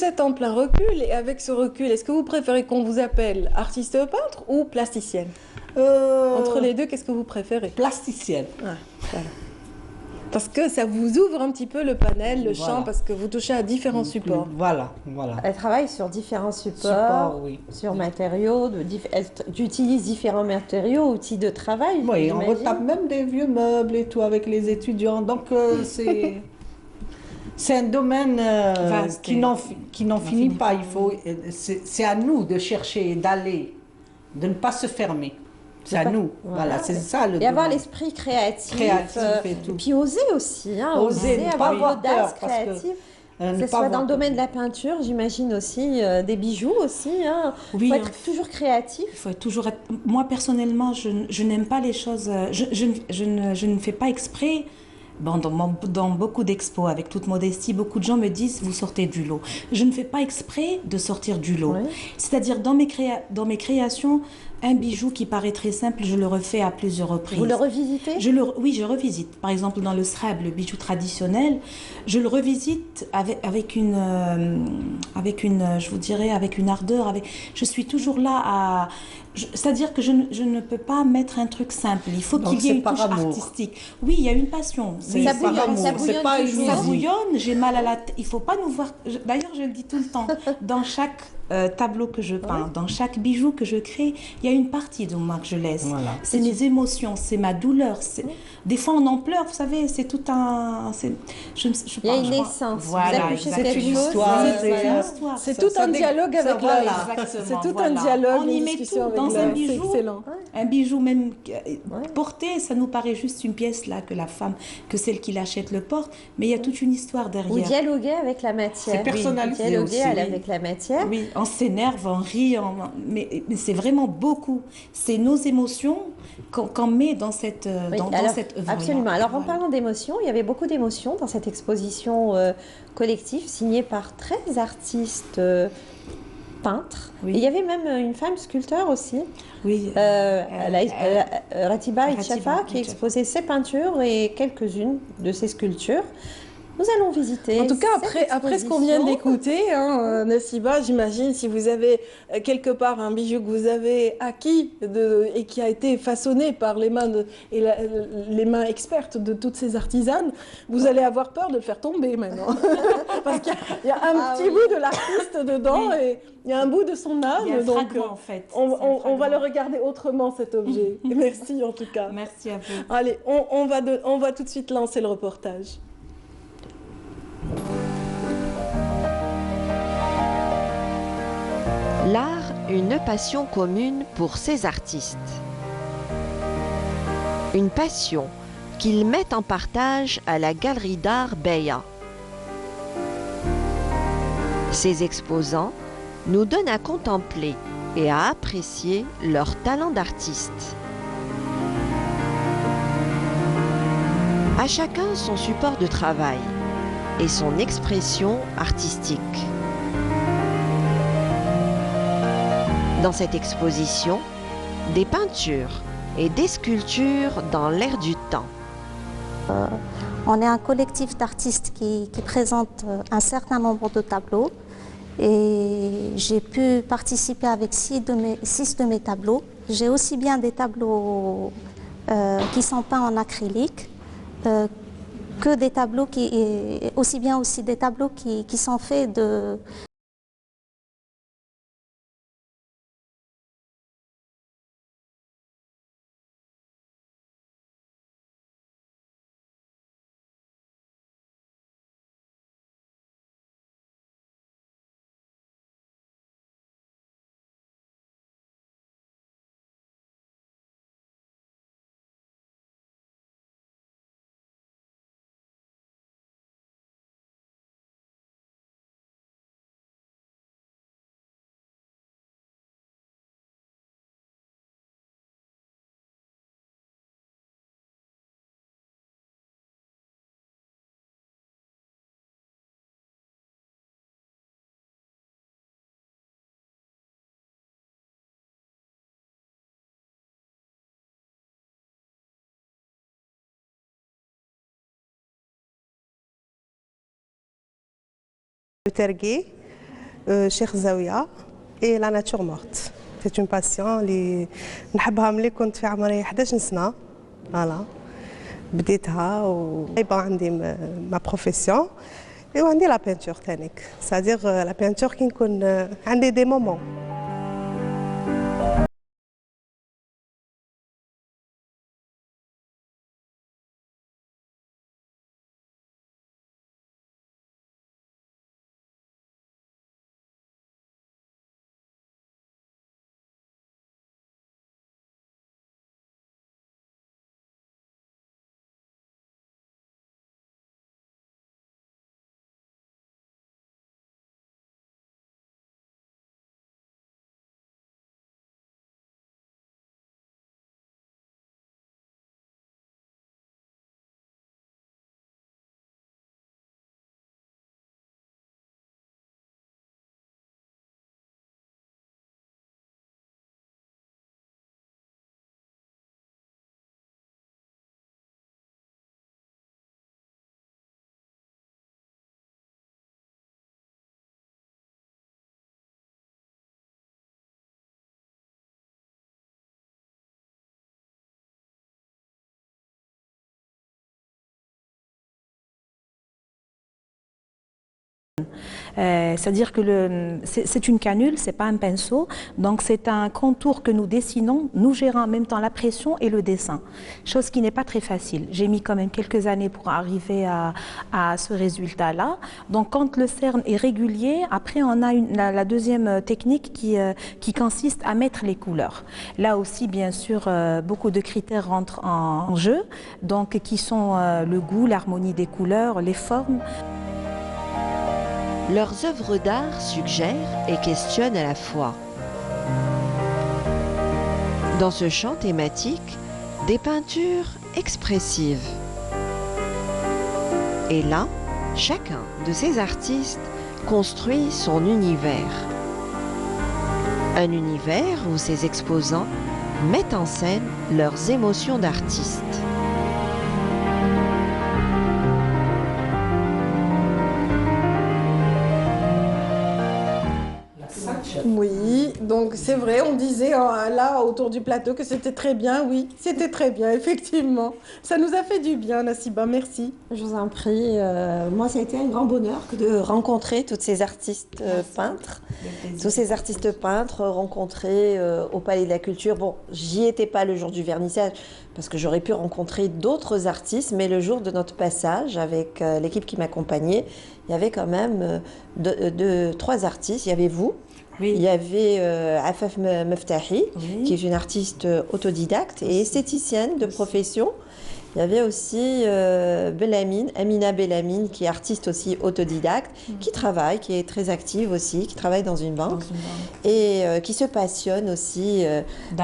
êtes en plein recul, et avec ce recul, est-ce que vous préférez qu'on vous appelle artiste peintre ou plasticienne? Entre les deux, qu'est-ce que vous préférez? Plasticienne. Voilà. Parce que ça vous ouvre un petit peu le panel, le Voilà. champ, parce que vous touchez à différents supports. Voilà, voilà. Elle travaille sur différents supports, Oui. sur matériaux, elle utilise différents matériaux, outils de travail. Oui, on j'imagine. retape même des vieux meubles et tout avec les étudiants. Donc, c'est un domaine Vaste qui n'en finit pas. C'est à nous de chercher, d'aller, de ne pas se fermer. C'est à nous. Voilà, c'est ça le Et avoir domaine. l'esprit créatif, Et tout. puis oser aussi, hein, Oser, ne pas avoir avoir peur, l'audace parce que, créative. ne Que pas ce soit dans avoir le peur. domaine de la peinture, j'imagine aussi des bijoux aussi. Hein. Oui, faut être toujours créatif. Il faut toujours être... Moi, personnellement, je n'aime pas les choses... je ne fais pas exprès. Bon, dans beaucoup d'expos, avec toute modestie, beaucoup de gens me disent « vous sortez du lot ». Je ne fais pas exprès de sortir du lot. Ouais. C'est-à-dire, dans mes créations, un bijou qui paraît très simple, je le refais à plusieurs reprises. Vous le revisitez? Oui, je revisite. Par exemple, dans le srab, le bijou traditionnel, je le revisite avec une, je vous dirais, avec une ardeur. Je suis toujours là à... C'est-à-dire que je ne peux pas mettre un truc simple. Il faut Donc, qu'il y ait c'est une par touche amour. artistique. Oui, il y a une passion. C'est Ça par bouillonne, amour, ça c'est bouillonne pas toujours. une Ça usine. bouillonne, j'ai mal à la tête. Il ne faut pas nous voir... D'ailleurs, je le dis tout le temps. Dans chaque tableau que je peins, dans chaque bijou que je crée, il y a une partie de moi que je laisse. Voilà. C'est mes émotions, c'est ma douleur. Des fois, on en pleure, vous savez, c'est tout un... Il y a une essence. Vous Voilà, épluchez exactement. quelque chose, histoire, c'est c'est- histoire. C'est Ça- tout ça un dé- dialogue ça, avec voilà. l'art. Exactement, C'est tout voilà. un dialogue, On y une met discussion tout avec dans l'art. un C'est bijou. excellent. Un bijou même porté, ça nous paraît juste une pièce là que la femme, que celle qui l'achète le porte, mais il y a toute une histoire Vous derrière. dialoguez avec la matière. C'est personnalisé Dialoguer aussi, oui. avec la matière. Oui, on s'énerve, on rit, mais c'est vraiment beaucoup. C'est nos émotions qu'on met dans cette, Oui, dans alors, cette œuvre. absolument. Alors, en Voilà. parlant d'émotions, il y avait beaucoup d'émotions dans cette exposition collective signée par 13 artistes peintres. Oui. Et il y avait même une femme sculpteur aussi, Oui. Ratiba Ratiba Itchafa, qui Itchafa. exposait ses peintures et quelques-unes de ses sculptures. Nous allons visiter. En tout cas, cette après ce qu'on vient exposition. d'écouter, hein, Nessiba, j'imagine, si vous avez quelque part un bijou que vous avez acquis et qui a été façonné par les mains, les mains expertes de toutes ces artisanes, vous allez avoir peur de le faire tomber maintenant. Parce qu'il y a un petit bout de l'artiste dedans et il y a un bout de son âme. Il y a un donc, fragment, en fait. on C'est un va le fragment. regarder autrement, cet objet. Et merci en tout cas. Merci à vous. Allez, on va tout de suite lancer le reportage. L'art, une passion commune pour ces artistes. Une passion qu'ils mettent en partage à la galerie d'art Beya. Ces exposants nous donnent à contempler et à apprécier leur talent d'artiste. À chacun son support de travail et son expression artistique. Dans cette exposition, des peintures et des sculptures dans l'air du temps. On est un collectif d'artistes qui présente un certain nombre de tableaux et j'ai pu participer avec 6 de mes tableaux. J'ai aussi bien des tableaux qui sont peints en acrylique que des tableaux aussi des tableaux qui sont faits de Le terguet, Cheikh Zawiya et la nature morte. C'est une passion اللي نحبها ملي كنت في عمري 11 سنة. Voilà. بديتها ويبقى عندي ma profession وعندي la peinture تانيك c'est-à-dire la peinture كي نكون عندي des moments. C'est-à-dire que c'est une canule, c'est pas un pinceau, donc c'est un contour que nous dessinons, nous gérons en même temps la pression et le dessin, chose qui n'est pas très facile. J'ai mis quand même quelques années pour arriver à ce résultat-là. Donc quand le cerne est régulier, après on a la deuxième technique qui consiste à mettre les couleurs. Là aussi, bien sûr, beaucoup de critères rentrent en jeu, donc qui sont le goût, l'harmonie des couleurs, les formes. Leurs œuvres d'art suggèrent et questionnent à la fois. Dans ce champ thématique, des peintures expressives. Et là, chacun de ces artistes construit son univers. Un univers où ces exposants mettent en scène leurs émotions d'artistes. Oui, donc c'est vrai, on disait là autour du plateau que c'était très bien, oui, c'était très bien, effectivement. Ça nous a fait du bien, Nassiba, merci. Je vous en prie. Moi, ça a été un grand bonheur que de rencontrer tous ces artistes peintres. Tous ces artistes peintres rencontrés au Palais de la Culture. Bon, j'y étais pas le jour du vernissage parce que j'aurais pu rencontrer d'autres artistes, mais le jour de notre passage avec l'équipe qui m'accompagnait, il y avait quand même trois artistes. Il y avait vous. Oui. Il y avait Afaf Meftahi, oui, qui est une artiste autodidacte et esthéticienne de profession. Il y avait aussi Bellamine, Amina Bellamine, qui est artiste aussi autodidacte, qui travaille, qui est très active aussi, qui travaille dans une banque et qui se passionne aussi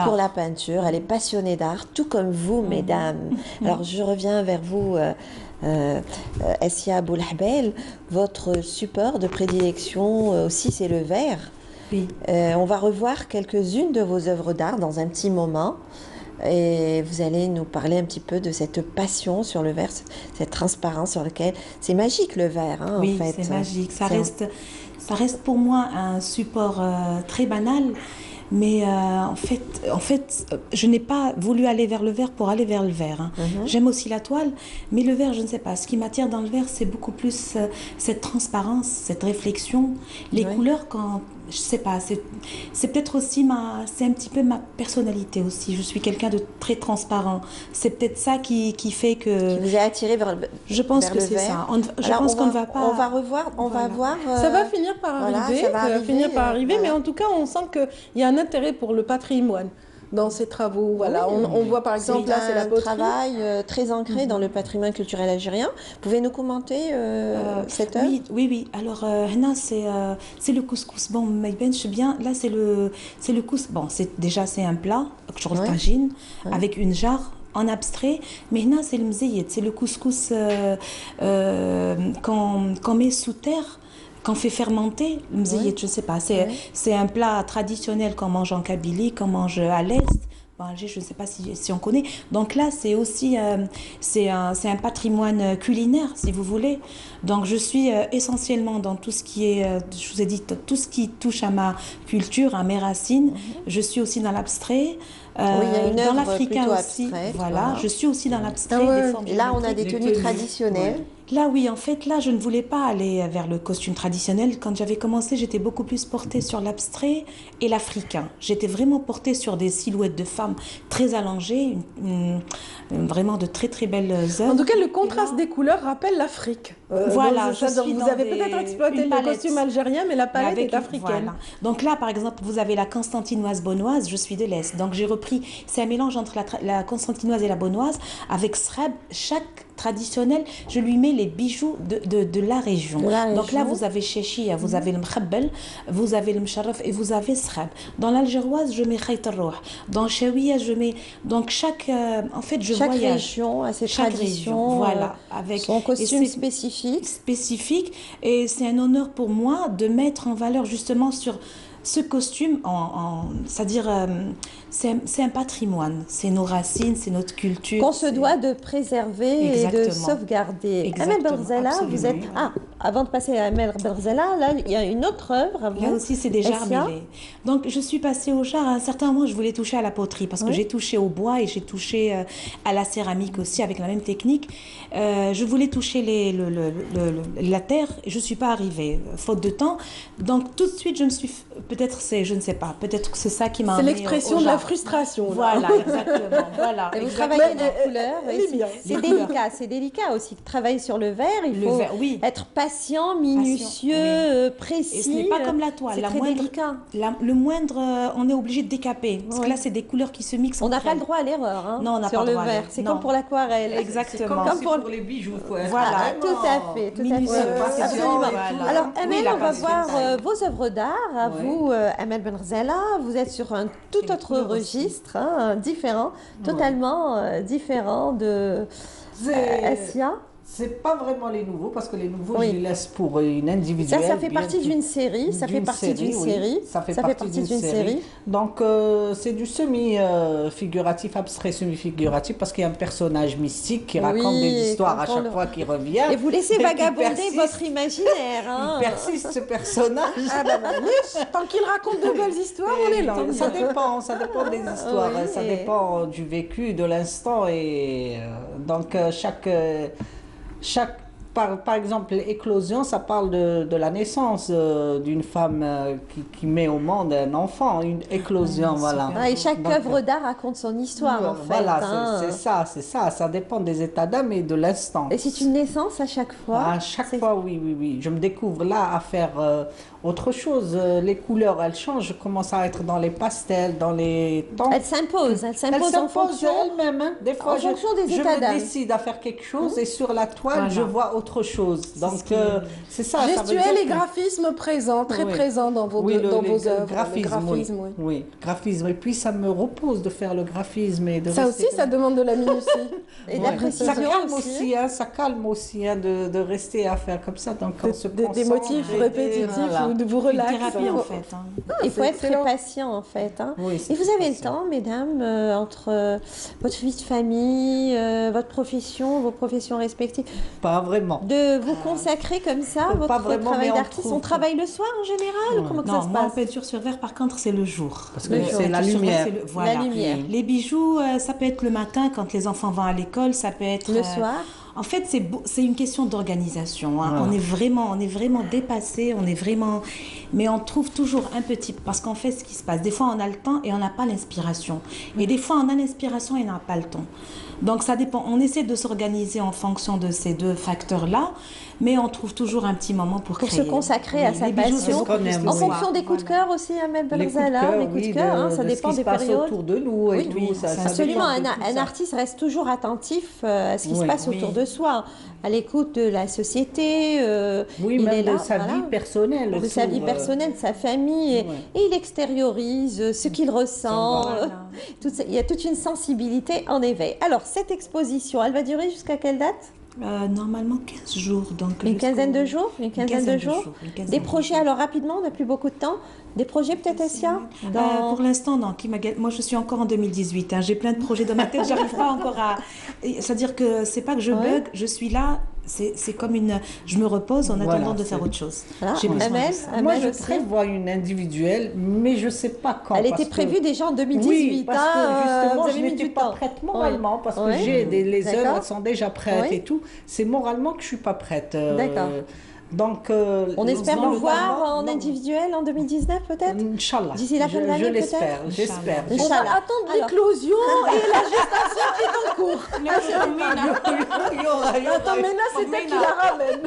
pour la peinture. Elle est passionnée d'art, tout comme vous, mesdames. Alors, je reviens vers vous. Assia Boulahbel, votre support de prédilection aussi, c'est le verre. Oui. On va revoir quelques-unes de vos œuvres d'art dans un petit moment. Et vous allez nous parler un petit peu de cette passion sur le verre, cette transparence sur laquelle... C'est magique le verre, hein, oui, en fait. Oui, c'est magique. Ça reste pour moi un support très banal. Mais en fait, je n'ai pas voulu aller vers le verre pour aller vers le verre. Hein. J'aime aussi la toile, mais le verre, je ne sais pas. Ce qui m'attire dans le verre, c'est beaucoup plus cette transparence, cette réflexion. Les couleurs, quand... Je sais pas, c'est peut-être aussi c'est un petit peu ma personnalité aussi. Je suis quelqu'un de très transparent. C'est peut-être ça qui fait que... Qui vous a attiré vers je pense que c'est ça. Je pense qu'on ne va pas... On va revoir, on va voir... Ça va finir par arriver, voilà. Mais en tout cas, on sent qu'il y a un intérêt pour le patrimoine dans ces travaux. Voilà. Oui, on voit par exemple, là, c'est la poterie. C'est un travail très ancré dans le patrimoine culturel algérien. Pouvez-nous commenter cette œuvre? Oui. Alors, Hna, c'est le couscous. Bon, bien. Là, c'est le couscous. Bon, c'est un plat que je retagine avec une jarre en abstrait, mais là, c'est le mzeyed, c'est le couscous qu'on met sous terre, qu'on fait fermenter, le mzeyed, je ne sais pas. C'est un plat traditionnel qu'on mange en Kabylie, qu'on mange à l'Est. Bon, Alger, je ne sais pas si on connaît. Donc là, c'est aussi c'est un patrimoine culinaire, si vous voulez. Donc je suis essentiellement dans tout ce qui est, je vous ai dit, tout ce qui touche à ma culture, à mes racines. Je suis aussi dans l'abstrait. Oui, il y a une dans œuvre l'africain plutôt aussi. abstraite, Voilà, je suis aussi dans l'abstrait Ah ouais. des formes. Là, on a des géométriques. tenues traditionnelles. Là, oui, en fait, là, je ne voulais pas aller vers le costume traditionnel. Quand j'avais commencé, j'étais beaucoup plus portée sur l'abstrait et l'africain. J'étais vraiment portée sur des silhouettes de femmes très allongées, vraiment de très très belles œuvres. En tout cas, le contraste des couleurs rappelle l'Afrique. Voilà, Donc, vous avez peut-être exploité le costume algérien, mais la palette est africaine. Voilà. Donc là, par exemple, vous avez la constantinoise bonnoise, je suis de l'Est. Donc j'ai repris, c'est un mélange entre la constantinoise et la bonnoise, avec srab, chaque traditionnel, je lui mets les bijoux de la région. Donc là, vous avez Chéchia, vous avez le mkhabbel, vous avez le msharraf et vous avez srab. Dans l'algéroise, je mets khayt al-rouh. Dans Chaouia, je mets... Donc chaque... en fait, chaque région a ses traditions, voilà, avec son costume spécifique. Et c'est un honneur pour moi de mettre en valeur justement sur ce costume, c'est-à-dire c'est un patrimoine, c'est nos racines, c'est notre culture. Qu'on se doit de préserver et de sauvegarder. Amel Berzela, vous êtes... Ah, avant de passer à Amel Berzela, là, il y a une autre œuvre. Là aussi, c'est des jarres mêlés. Donc, je suis passée au jarre. À un certain moment, je voulais toucher à la poterie parce que j'ai touché au bois et j'ai touché à la céramique aussi avec la même technique. Je voulais toucher la terre et je ne suis pas arrivée, faute de temps. Donc, tout de suite, je me suis... Peut-être c'est, je ne sais pas, peut-être que c'est ça qui m'a... C'est l'expression de la frustration. Voilà, exactement. Voilà, et vous travaillez les couleurs. C'est délicat, c'est délicat aussi. Travailler sur le verre, il faut être patient, minutieux, précis. Et ce n'est pas comme la toile. C'est très délicat. Le moindre, on est obligé de décaper. Parce que là, c'est des couleurs qui se mixent. On n'a pas le droit à l'erreur. Hein, non, on n'a pas le le droit. Verre. C'est comme pour l'aquarelle. Exactement. Comme pour les bijoux. Voilà, tout à fait. Absolument. Alors, Amel, on va voir vos œuvres d'art. À vous, Amel Berzela, vous êtes sur un tout autre registre, différent, totalement différent de Assia. C'est pas vraiment les nouveaux, parce que les nouveaux, je les laisse pour une individuelle. Ça fait partie d'une série. Ça fait partie d'une série. Ça fait partie d'une série. Donc, c'est du semi-figuratif, abstrait semi-figuratif, parce qu'il y a un personnage mystique qui raconte des histoires à chaque fois qu'il revient. Et vous laissez vagabonder votre imaginaire. Il persiste, ce personnage. Ah bah, tant qu'il raconte de belles histoires, on est là. Ça dépend des histoires. Ça dépend du vécu, de l'instant. Et donc, par exemple, l'éclosion, ça parle de la naissance d'une femme qui met au monde un enfant, une éclosion, voilà. Et chaque œuvre d'art raconte son histoire, en fait. Voilà, c'est ça, ça dépend des états d'âme et de l'instant. Et c'est une naissance à chaque fois? À chaque fois, oui. Je me découvre là à faire autre chose. Les couleurs, elles changent, je commence à être dans les pastels, dans les tons. Elles s'imposent en fonction elles-mêmes. Hein. Des fois, je me décide à faire quelque chose et sur la toile, je vois autre chose. Donc, c'est ça. Gestuel et graphisme présents, très présents dans vos œuvres. Graphisme, oui. Graphisme. Et puis, ça me repose de faire le graphisme. Et de ça aussi, ça demande de la minutie. Et de la précision ça calme aussi. Ça calme aussi de rester à faire comme ça. Donc, on se des motifs répétitifs ou de vous relaxer. Une thérapie, en fait. Il faut être très patient, en fait. Oui, et vous avez le temps, mesdames, entre votre vie de famille, votre profession, vos professions respectives? Pas vraiment. De vous consacrer comme ça, votre travail d'artiste? On travaille le soir en général? Comment ça se passe? En peinture sur verre, par contre, c'est le jour. Parce que c'est la lumière. La lumière. Les bijoux, ça peut être le matin quand les enfants vont à l'école, ça peut être... Le soir? En fait, c'est une question d'organisation. Hein. Voilà. On est vraiment dépassé, mais on trouve toujours un petit... Parce qu'en fait, ce qui se passe, des fois, on a le temps et on n'a pas l'inspiration. Et des fois, on a l'inspiration et on n'a pas le temps. Donc, ça dépend. On essaie de s'organiser en fonction de ces deux facteurs-là, mais on trouve toujours un petit moment pour créer. Se consacrer à sa passion. En fonction des coups de cœur aussi, Amel Berzela, les coups de cœur, ça dépend des périodes. Autour de nous et tout. Absolument, un artiste reste toujours attentif à ce qui se passe autour de soi, à l'écoute de la société. Même de sa vie personnelle. De sa vie personnelle, de sa famille, et il extériorise ce qu'il ressent. Il y a toute une sensibilité en éveil. Alors, cette exposition, elle va durer jusqu'à quelle date? Normalement 15 jours. Donc une quinzaine de jours? Des projets, alors rapidement, on n'a plus beaucoup de temps. Des projets peut-être, Assia? Pour l'instant, non. Moi, je suis encore en 2018. Hein. J'ai plein de projets dans ma tête. J'arrive pas encore à... C'est-à-dire que c'est pas que je bug, je suis là c'est comme une... Je me repose en Voilà, attendant de faire c'est- autre chose. Voilà. J'ai besoin Amel, de ça. Moi, Amel je aussi. prévois une individuelle, mais je ne sais pas quand. Elle parce était que- prévue déjà en 2018. Oui, parce que hein, justement, vous je avez mis n'étais du pas temps. prête moralement, parce que Ouais. j'ai les œuvres, D'accord. elles sont déjà prêtes Oui. et tout. C'est moralement que je ne suis pas prête. D'accord. Donc, On espère vous voir normalement, en non. individuel en 2019 peut-être. Inch'Allah. D'ici la fin de l'année, Je l'espère, peut-être. j'espère. On va Inch'Allah. attendre Alors. l'éclosion et la gestation qui est en cours. Attends, mais là, c'est elle qui la ramène.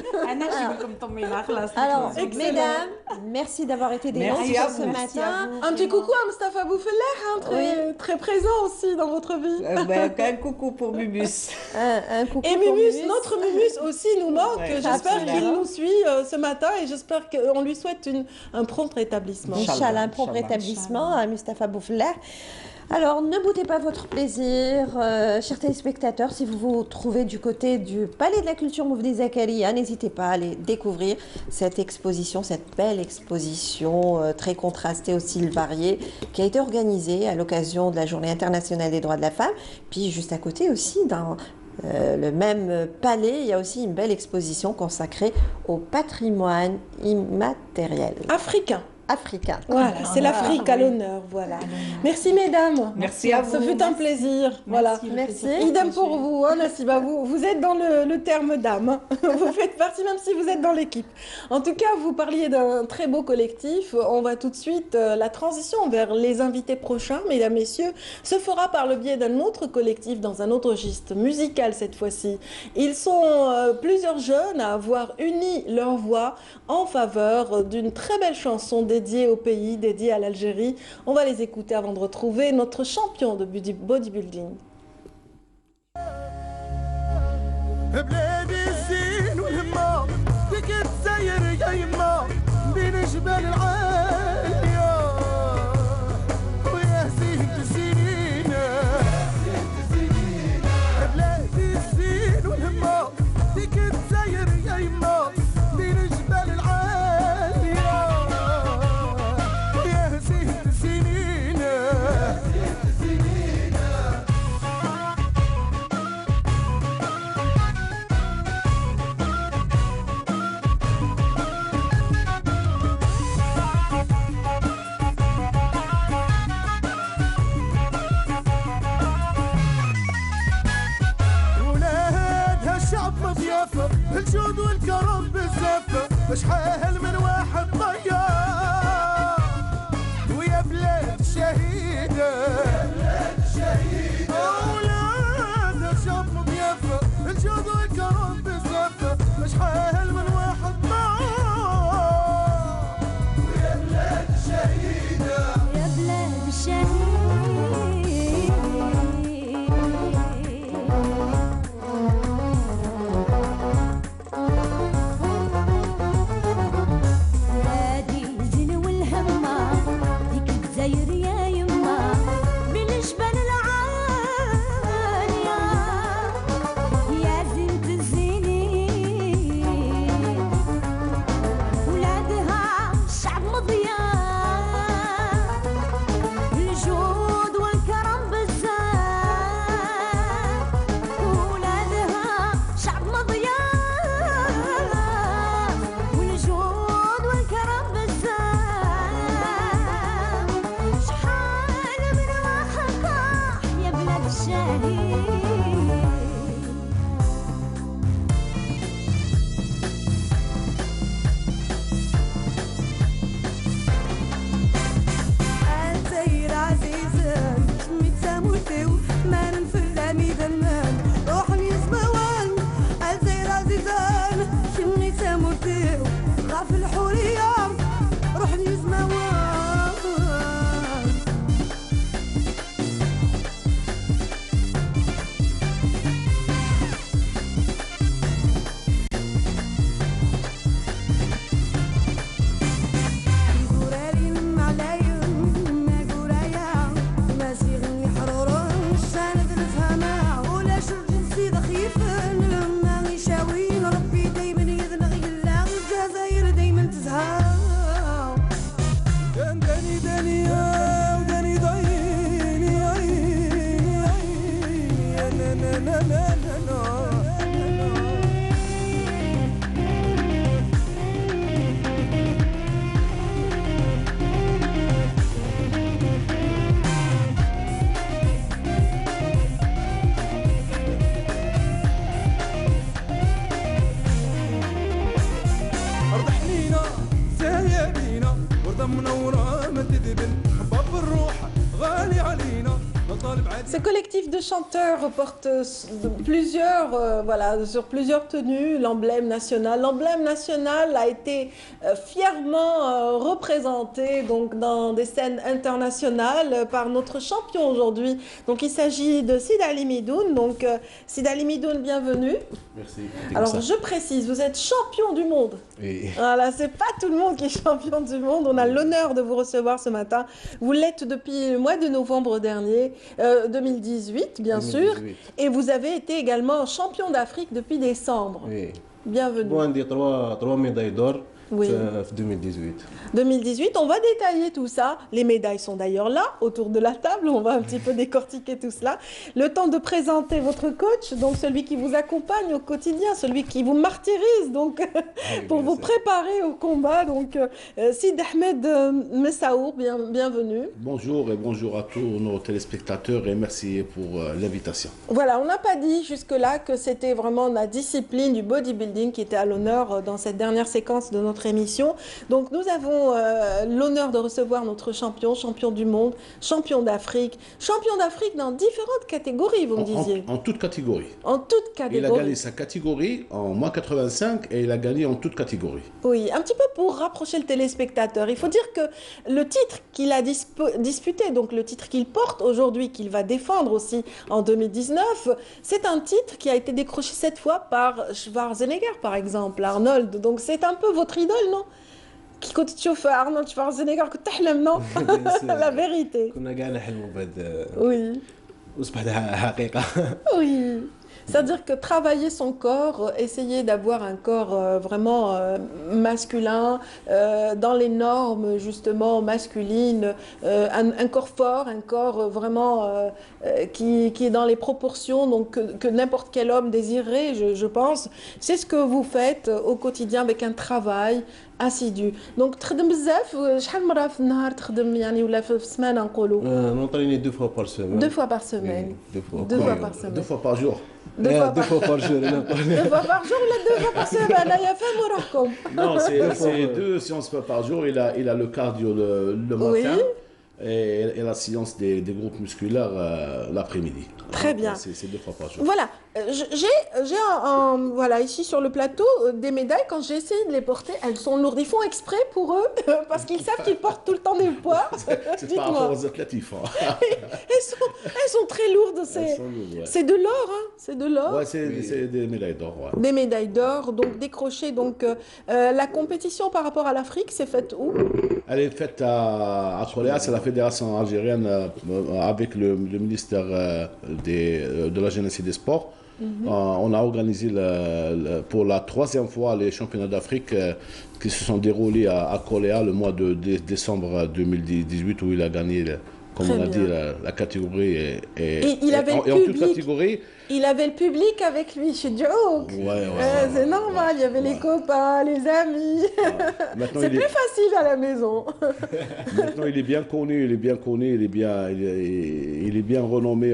Alors, Excellent. mesdames, merci d'avoir été des Merci nôtres à ce vous. matin. Un petit coucou à Mustapha Boufeller, très, très présent aussi dans votre vie. Un coucou pour Mumus. Un coucou Et pour Mumus, notre Mumus aussi nous manque. Ouais, J'espère absolument. qu'il nous suit ce matin et j'espère qu'on lui souhaite un prompt rétablissement. Inch'Allah, un prompt Inch'Allah. rétablissement à Mustapha Boufler. Alors, ne boudez pas votre plaisir, chers téléspectateurs. Si vous vous trouvez du côté du Palais de la Culture Moufdi Zakaria, n'hésitez pas à aller découvrir cette exposition, cette belle exposition très contrastée aux styles variés qui a été organisée à l'occasion de la Journée internationale des droits de la femme. Puis juste à côté aussi, dans le même palais, il y a aussi une belle exposition consacrée au patrimoine immatériel Africain. africain. Voilà, c'est l'Afrique à l'honneur, voilà. Merci mesdames. Merci à Ce vous. fut un plaisir. Voilà. Merci. Idem pour vous, hein, Nassiba. Vous êtes dans le terme d'âme. Hein. Vous faites partie, même si vous êtes dans l'équipe. En tout cas, vous parliez d'un très beau collectif. On va tout de suite, la transition vers les invités prochains, mesdames, messieurs, se fera par le biais d'un autre collectif, dans un autre registre musical cette fois-ci. Ils sont plusieurs jeunes à avoir uni leur voix en faveur d'une très belle chanson dédiée au pays, dédiée à l'Algérie. On va les écouter avant de retrouver notre champion de bodybuilding. بلادي الزين والهمة فيك تسير يا يما بين جبال العالية ويا زين زينة بلادي الزين والهمة فيك تسير يا يما بين جبال العالية ويا زين زينة ولادها شعب مضيافة الجود والكرم بزافة شحال من واحد طيار ويا بلاد شهيدة ولادها شعب مضيافة الجود والكرم بزافة شحال من واحد طيار ويا بلاد شهيدة يا بلاد الشهيد هادي الزين والهمة ديك الجزاير يا يما من جبال العالية ومنورة ما تذبل حباب الروح غالي علينا مطالب عادي. Ce collectif de chanteurs porte sur plusieurs tenues l'emblème national. L'emblème national a été fièrement représenté donc dans des scènes internationales par notre champion aujourd'hui. Donc il s'agit de Sid Ali Midoun. Donc Sid Ali Midoun, bienvenue. Merci. Alors je précise, vous êtes champion du monde. Oui. Voilà, c'est pas tout le monde qui est champion du monde. On a l'honneur de vous recevoir ce matin. Vous l'êtes depuis le mois de novembre dernier, 2018 bien 2018. sûr, et vous avez été également champion d'Afrique depuis décembre. Oui. Bienvenue. Bon, on dit trois médailles d'or Oui. en 2018. 2018, on va détailler tout ça. Les médailles sont d'ailleurs là, autour de la table. On va un petit peu décortiquer tout cela. Le temps de présenter votre coach, donc celui qui vous accompagne au quotidien, celui qui vous martyrise donc, pour vous préparer au combat. Donc, Sid Ahmed Messaour, bienvenue. Bonjour et bonjour à tous nos téléspectateurs et merci pour l'invitation. Voilà, on n'a pas dit jusque-là que c'était vraiment la discipline du bodybuilding qui était à l'honneur dans cette dernière séquence de notre émission. Donc nous avons l'honneur de recevoir notre champion du monde, champion d'Afrique dans différentes catégories, vous me disiez. En toute catégorie. En toute catégorie. Il a gagné sa catégorie en moins 85 et il a gagné en toute catégorie. Oui, un petit peu pour rapprocher le téléspectateur. Il faut dire que le titre qu'il a disputé, donc le titre qu'il porte aujourd'hui, qu'il va défendre aussi en 2019, c'est un titre qui a été décroché cette fois par Schwarzenegger, par exemple, Arnold. Donc c'est un peu votre idole, non? كي كنت تشوف أرنولد شوارزنيغر كنت تحلم نو لا فيريتي كنا كاع نحلموا بهذا وي وصبحت حقيقة. Oui. C'est-à-dire que travailler son corps, essayer d'avoir un corps vraiment masculin, dans les normes justement masculines, un corps fort, un corps vraiment qui est dans les proportions donc, que n'importe quel homme désirerait, je pense. C'est ce que vous faites au quotidien avec un travail assidu. Donc تخدم بزاف شحال مرة في النهار تخدم يعني ولا في السمانة نقولوا؟ نطريني 2 fois par semaine. 2 fois par semaine. 2 fois. 2 fois par semaine. 2 fois par jour. 2 fois par jour. 2 fois par jour ولا 2 fois par semaine؟ يا فهم وراكم. Non, c'est 2 séances par jour. Il a le cardio le matin. Oui. Et la séance des groupes musculaires l'après-midi. Très bien. C'est 2 fois par jour. Voilà, j'ai voilà, ici sur le plateau des médailles. Quand j'ai essayé de les porter, elles sont lourdes. Ils font exprès pour eux, parce qu'ils savent qu'ils portent tout le temps des poids. C'est par rapport aux athlètes, ils font. Elles sont très lourdes. C'est de l'or, hein. C'est de l'or. Ouais, c'est des médailles d'or. Ouais. Des médailles d'or, donc décrochées. Donc, la compétition par rapport à l'Afrique, c'est faite où? Elle est faite à Kholéa, c'est la fédération algérienne avec le ministère de la Jeunesse et des Sports. On a organisé pour la 3e fois les championnats d'Afrique qui se sont déroulés à Kholéa le mois de décembre 2018 où il a gagné, comme on a dit, la catégorie. Et en toute catégorie. Il avait le public avec lui, je suis joke. C'est normal, il y avait les copains, les amis. C'est plus facile à la maison. Maintenant, il est bien connu, il est bien renommé,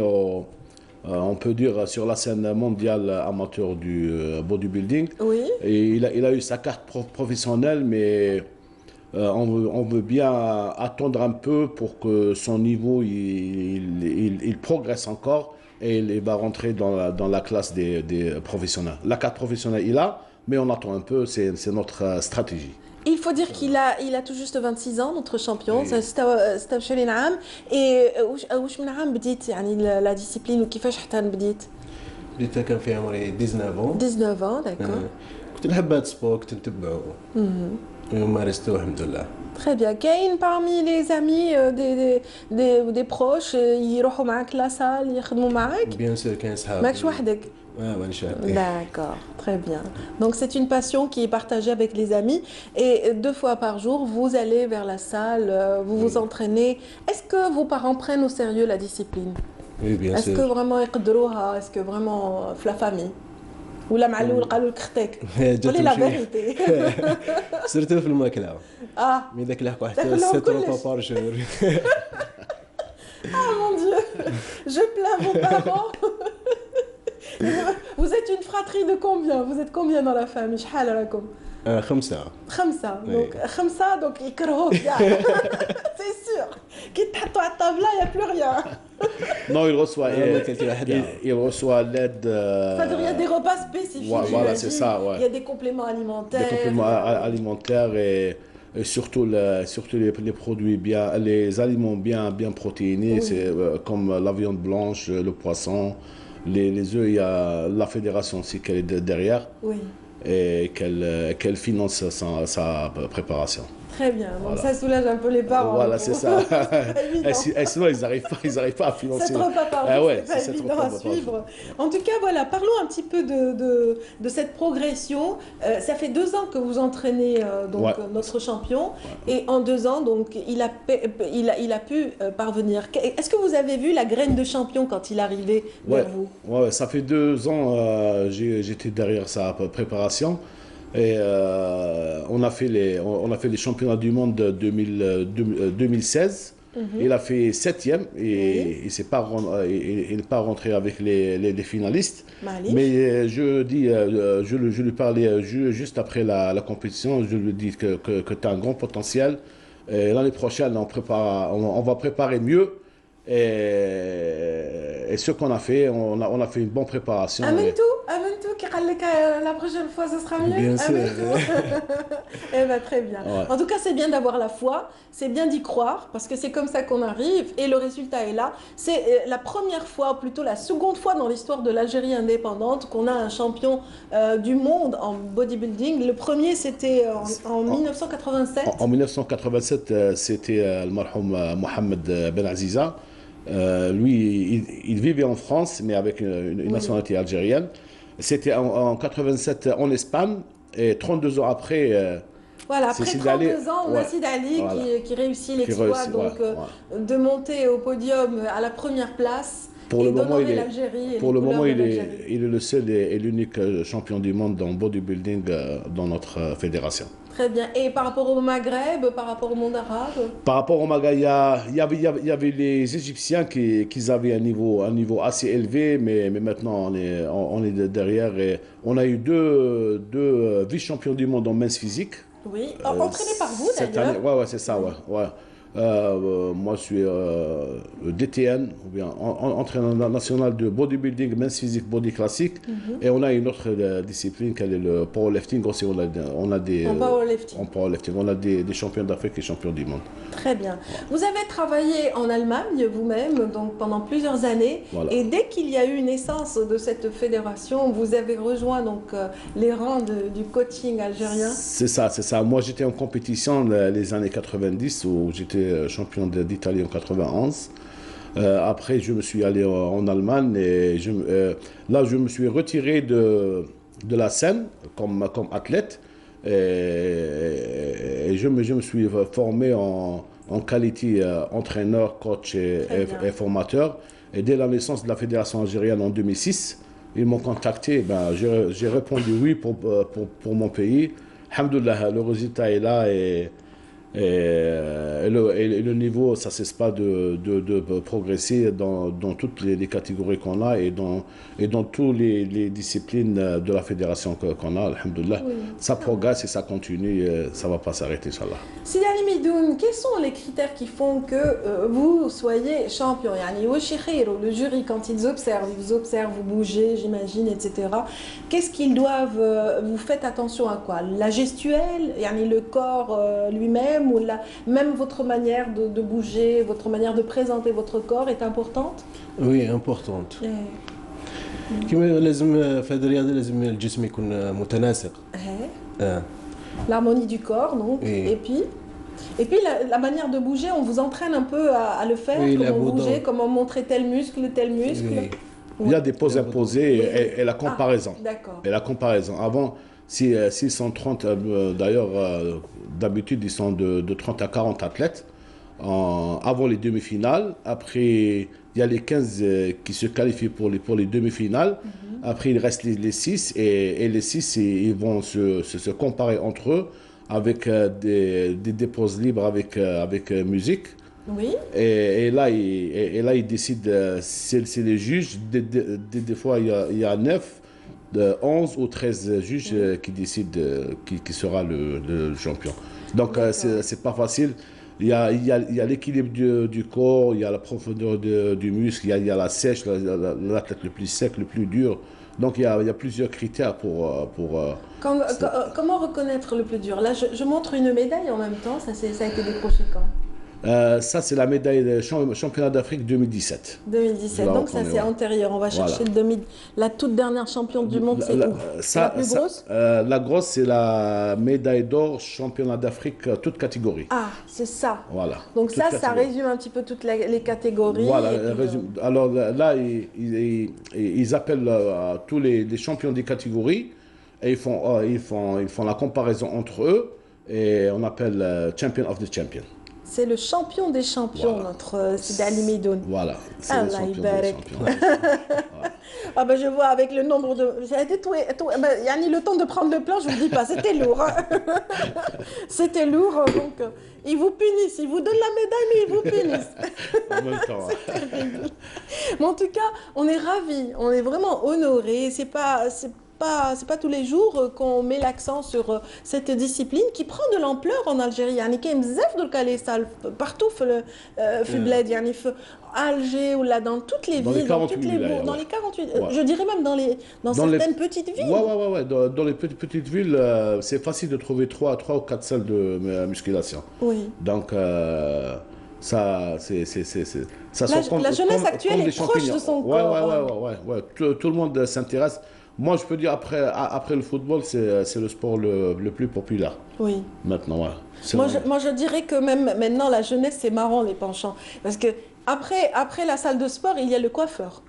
on peut dire, sur la scène mondiale amateur du bodybuilding. Oui. Et il a eu sa carte professionnelle, mais on veut bien attendre un peu pour que son niveau il progresse encore. Et il va rentrer dans la classe des professionnels. La carte professionnelle, il a, mais on attend un peu, c'est notre stratégie. Il faut dire qu'il a tout juste 26 ans, notre champion. C'est un عام. Et واش من عام بديت يعني la discipline وكيفاش حتى بديت؟ بديت كان في عمري 19 ans. 19 ans, d'accord. كنت نحب هذا السبور، كنت نتبعه. ومارسته الحمد لله. Très bien. كاين parmi les amis des proches يروحوا معك لا سال يخدموا معك؟ Bien sûr كاين صحاب. ماكش وحدك؟ D'accord, très bien. Donc c'est une passion qui est partagée avec les amis et 2 fois par jour, vous allez vers la salle, vous vous entraînez. Est-ce que vos parents prennent au sérieux la discipline? Oui, bien sûr. Est-ce que vraiment يقدروها? Est-ce que vraiment في la famille? ولا مع الأول قالوا لك اختك؟ قولي la vérité. سيرتو في الماكلة. مي داك لحق واحد 7 repas par jour. Ah mon Dieu, je plains vos parents. Vous êtes une fratrie de combien? Vous êtes combien dans la famille? شحال راكم؟ خمسة. خمسة. Donc خمسة donc يكرهوك كاع. C'est sûr. كي تحطوا على الطاولة il y a plus rien. Non, il reçoit l'aide. C'est-à-dire il y a des repas spécifiques. Voilà, c'est ça. Ouais. Il y a des compléments alimentaires. Des compléments alimentaires et surtout les produits bien, les aliments bien protéinés, oui. C'est comme la viande blanche, le poisson, les œufs. Il y a la fédération aussi qui est derrière. Oui. Et qu'elle finance sa préparation. Très bien, donc voilà. Ça soulage un peu les parents. Voilà, c'est ça. Et sinon, ils n'arrivent pas à financer. C'est trop pas par jour, c'est pas évident à suivre. En tout cas, voilà, parlons un petit peu de cette progression. Ça fait 2 ans que vous entraînez donc, notre champion. Ouais. Et en 2 ans, donc, il a pu parvenir. Est-ce que vous avez vu la graine de champion quand il arrivait vers vous? Ouais, ça fait 2 ans, j'étais derrière sa préparation. Et on a fait les championnats du monde 2016. Il a fait 7e et il n'est pas rentré avec les finalistes. Mais je lui parlais juste après la compétition. Je lui dis que tu as un grand potentiel. L'année prochaine, on va préparer mieux. Et ce qu'on a fait, on a fait une bonne préparation. Amintou, qui la prochaine fois ce sera mieux. Bien sûr. Eh ben, très bien. Ouais. En tout cas, c'est bien d'avoir la foi, c'est bien d'y croire, parce que c'est comme ça qu'on arrive, et le résultat est là. C'est la première fois, plutôt la seconde fois dans l'histoire de l'Algérie indépendante qu'on a un champion du monde en bodybuilding. Le premier, c'était en 1987. En 1987, c'était le marhoum Mohamed Ben Aziza. Lui, il vivait en France, mais avec une nationalité algérienne. C'était en 87 en Espagne, et 32 ans après... Voilà, après 32 ans, on a Sid Ali voilà. qui réussit l'exploit de monter au podium à la première place. Pour le moment, il est le seul et l'unique champion du monde en bodybuilding dans notre fédération. Très bien. Et par rapport au Maghreb, par rapport au monde arabe? Par rapport au Maghreb, il y avait les Égyptiens qui avaient un niveau assez élevé, mais maintenant on est derrière. Et on a eu deux vice-champions du monde en mince physique. Oui, entraînés par vous d'ailleurs. Ouais, c'est ça, ouais. Moi, je suis DTN, ou bien entraîneur national de bodybuilding, mince physique, body classique. Et on a une autre discipline, qui est le powerlifting. Aussi, on a des champions d'Afrique et champions du monde. Très bien. Vous avez travaillé en Allemagne vous-même, donc pendant plusieurs années. Voilà. Et dès qu'il y a eu naissance de cette fédération, vous avez rejoint donc les rangs du coaching algérien. C'est ça. Moi, j'étais en compétition les années 90 où j'étais champion d'Italie en 91. Après, je me suis allé en Allemagne et là, je me suis retiré de la scène comme athlète et je me suis formé en qualité entraîneur, coach et formateur. Et dès la naissance de la fédération algérienne en 2006, ils m'ont contacté. J'ai répondu oui pour mon pays. Alhamdoulilah, le résultat est là et le niveau, ça ne cesse pas de progresser dans toutes les catégories qu'on a et dans toutes les disciplines de la fédération qu'on a, alhamdoulilah. Oui, ça progresse et ça continue, ça ne va pas s'arrêter, Inch'Allah. Sidi Ali Midoun, quels sont les critères qui font que vous soyez champion? Le jury, quand ils vous observent, vous bougez, j'imagine, etc. Qu'est-ce qu'ils doivent, vous faites attention à quoi? La gestuelle, le corps lui-même, ou même votre manière de bouger, votre manière de présenter votre corps est importante? Oui, importante. كما لازم في هذه الرياضة لازم الجسم يكون متناسق. L'harmonie du corps, donc. Et puis la manière de bouger, on vous entraîne un peu à le faire, comment bouger, comment montrer tel muscle. Oui. Il y a des poses imposées et la comparaison. D'accord. Et la comparaison. Avant, s'ils sont 30, d'ailleurs, d'habitude, ils sont de 30 à 40 athlètes avant les demi-finales. Après, il y a les 15 qui se qualifient pour les demi-finales. Après, il reste les 6 et les 6, ils vont se comparer entre eux avec des poses libres avec musique. Oui. Et là, il décide, c'est les juges. Des fois, il y a 9, 11 ou 13 juges qui décident qui sera le champion. Donc, c'est pas facile. Il y a l'équilibre du corps, il y a la profondeur du muscle, il y a la sèche, l'athlète le plus sec, le plus dur. Donc, il y a plusieurs critères pour Comment reconnaître le plus dur? Là, je montre une médaille en même temps. Ça a été décroché quand? Ça, c'est la médaille de championnat d'Afrique 2017. 2017, donc ça c'est antérieur. On va chercher la toute dernière championne du monde, c'est où? La plus grosse? La grosse, c'est la médaille d'or championnat d'Afrique, toute catégorie. Ah, c'est ça. Voilà. Donc ça résume un petit peu toutes les catégories. Voilà. Alors là, ils appellent tous les champions des catégories et ils font la comparaison entre eux et on appelle Champion of the Champion. C'est le champion des champions, notre Sidi Ali Meidoun. Voilà, c'est le champion des champions. Ah ben je vois avec le nombre de... le temps de prendre le plan, je vous dis pas, c'était lourd. Hein. C'était lourd, donc ils vous punissent, ils vous donnent la médaille, mais ils vous punissent. En même temps. C'est terrible. Mais en tout cas, on est ravis, on est vraiment honorés. C'est pas tous les jours qu'on met l'accent sur cette discipline qui prend de l'ampleur en Algérie. يعني كاين بزاف درك les salles partout في البلاد يعني في Alger ou là dans toutes les villes, dans toutes les bourgs, dans les 48, je dirais même dans certaines petites villes. Ouais. Dans les petites villes, c'est facile de trouver 3 ou 4 salles de musculation. Oui. Donc ça la jeunesse actuelle est proche de son corps. Ouais. Tout le monde s'intéresse. Moi, je peux dire, après le football, c'est le sport le plus populaire. Oui. Maintenant, ouais. Moi, je dirais que même maintenant, la jeunesse, c'est marrant, les penchants. Parce que après la salle de sport, il y a le coiffeur.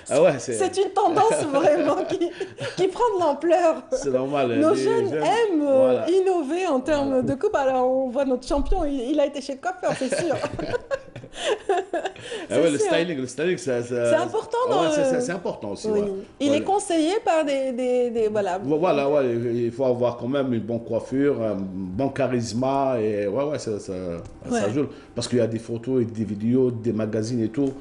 Voilà, c'est une tendance vraiment qui prend de l'ampleur. C'est normal. Nos jeunes aiment innover en termes de coupe. Alors, on voit notre champion, il a été chez le coiffeur, c'est sûr. Le styling, c'est important. C'est important aussi. Oui. Il est conseillé par des voilà, il faut avoir quand même une bonne coiffure, un bon charisme et ça joue parce qu'il y a des photos et des vidéos, des magazines et tout.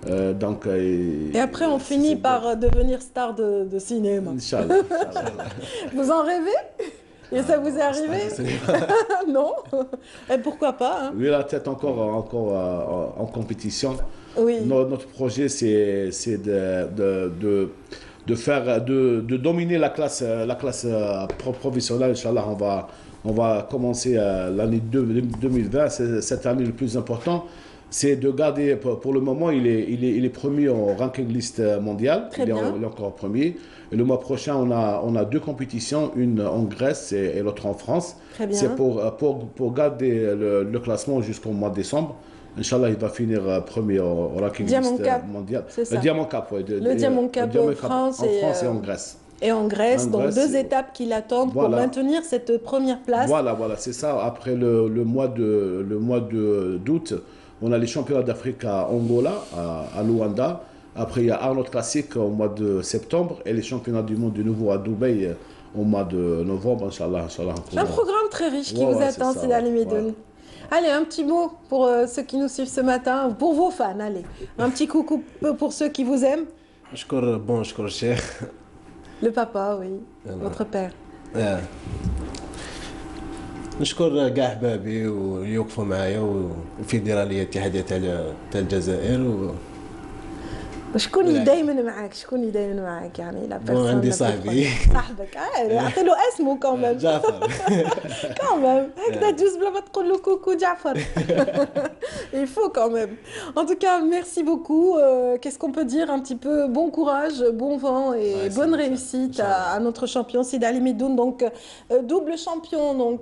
Et après, on finit par devenir star de cinéma. Inch'Allah. Vous en rêvez? Et ça vous est arrivé? Non? Et pourquoi pas hein? Oui, la tête encore en compétition. Oui. Notre projet, c'est de dominer la classe professionnelle. Inch'Allah, on va commencer l'année 2020. C'est cette année le plus important. C'est de garder, pour le moment, il est premier en ranking list mondial. Il est encore premier. Et le mois prochain, on a 2 compétitions, une en Grèce et l'autre en France. C'est pour garder le classement jusqu'au mois de décembre. Inch'Allah, il va finir premier au ranking list mondial. Le Diamond Cup, oui. Le Diamond Cup en France et en Grèce. Et en Grèce, donc 2 étapes qui l'attendent pour maintenir cette première place. Voilà, c'est ça. Après le mois d'août, on a les championnats d'Afrique à Angola, à Luanda. Après, il y a Arnold Classic au mois de septembre et les championnats du monde de nouveau à Dubaï au mois de novembre, Inch'Allah. Un programme très riche qui vous attend, Sidi Ali Meidoun. Allez, un petit mot pour ceux qui nous suivent ce matin, pour vos fans, allez. Un petit coucou pour ceux qui vous aiment. شكر Cheikh. Le papa, oui, votre père. نشكر كاع احبابي ويوقفوا معايا والفيدراليه الاتحاديه تاع الجزائر شكون اللي دائما معاك يعني لا بيرسون عندي صاحبي صاحبك اعطي له اسمه كمان جعفر كمان هكذا تجوز بلا ما تقول له كوكو جعفر il faut quand même en tout cas merci beaucoup qu'est-ce qu'on peut dire un petit peu bon courage bon vent et bonne réussite à notre champion Sidi Ali Meidoun donc double champion donc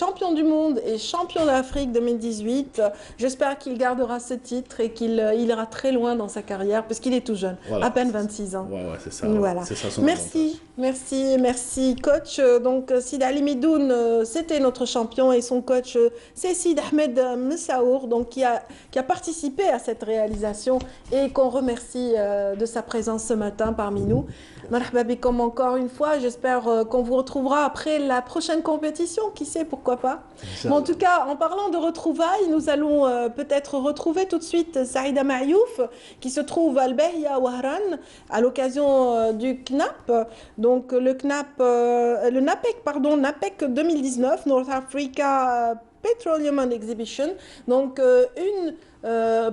champion du monde et champion d'Afrique 2018 j'espère qu'il gardera ce titre et qu'il ira très loin dans sa carrière parce qu'il est tout jeune, à peine 26 ans. Ouais, c'est ça. Voilà. C'est ça merci. Merci, merci coach. Donc Sid Ali Midoun, c'était notre champion et son coach, c'est Sid Ahmed Messaour, donc qui a participé à cette réalisation et qu'on remercie de sa présence ce matin parmi nous. Marhaba bikom encore une fois, j'espère qu'on vous retrouvera après la prochaine compétition, qui sait, pourquoi pas. Mais en tout cas, en parlant de retrouvailles, nous allons peut-être retrouver tout de suite Saïda Mayouf, qui se trouve à Al-Behia Wahran, à l'occasion du CNAP. Donc le CNAP, le NAPEC, pardon, NAPEC 2019, North Africa Petroleum and Exhibition. Donc une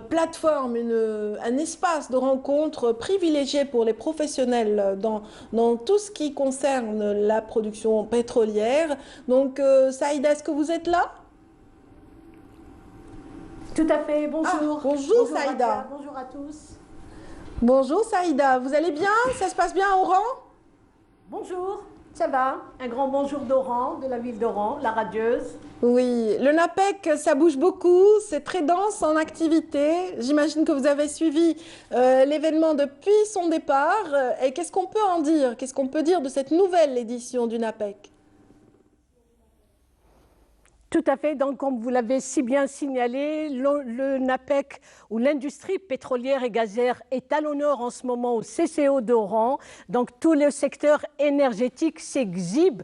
plateforme, un espace de rencontre privilégié pour les professionnels dans tout ce qui concerne la production pétrolière. Donc Saïda, est-ce que vous êtes là? Tout à fait, bonjour. Bonjour Saïda. Radia, bonjour à tous. Bonjour Saïda, vous allez bien? Ça se passe bien à Oran? Bonjour, ça va? Un grand bonjour d'Oran, de la ville d'Oran, la radieuse. Oui, le NAPEC, ça bouge beaucoup, c'est très dense en activité. J'imagine que vous avez suivi l'événement depuis son départ. Et qu'est-ce qu'on peut en dire? Qu'est-ce qu'on peut dire de cette nouvelle édition du NAPEC? Tout à fait, donc comme vous l'avez si bien signalé, le NAPEC ou l'industrie pétrolière et gazière est à l'honneur en ce moment au CCO d'Oran. Donc tout le secteur énergétique s'exhibe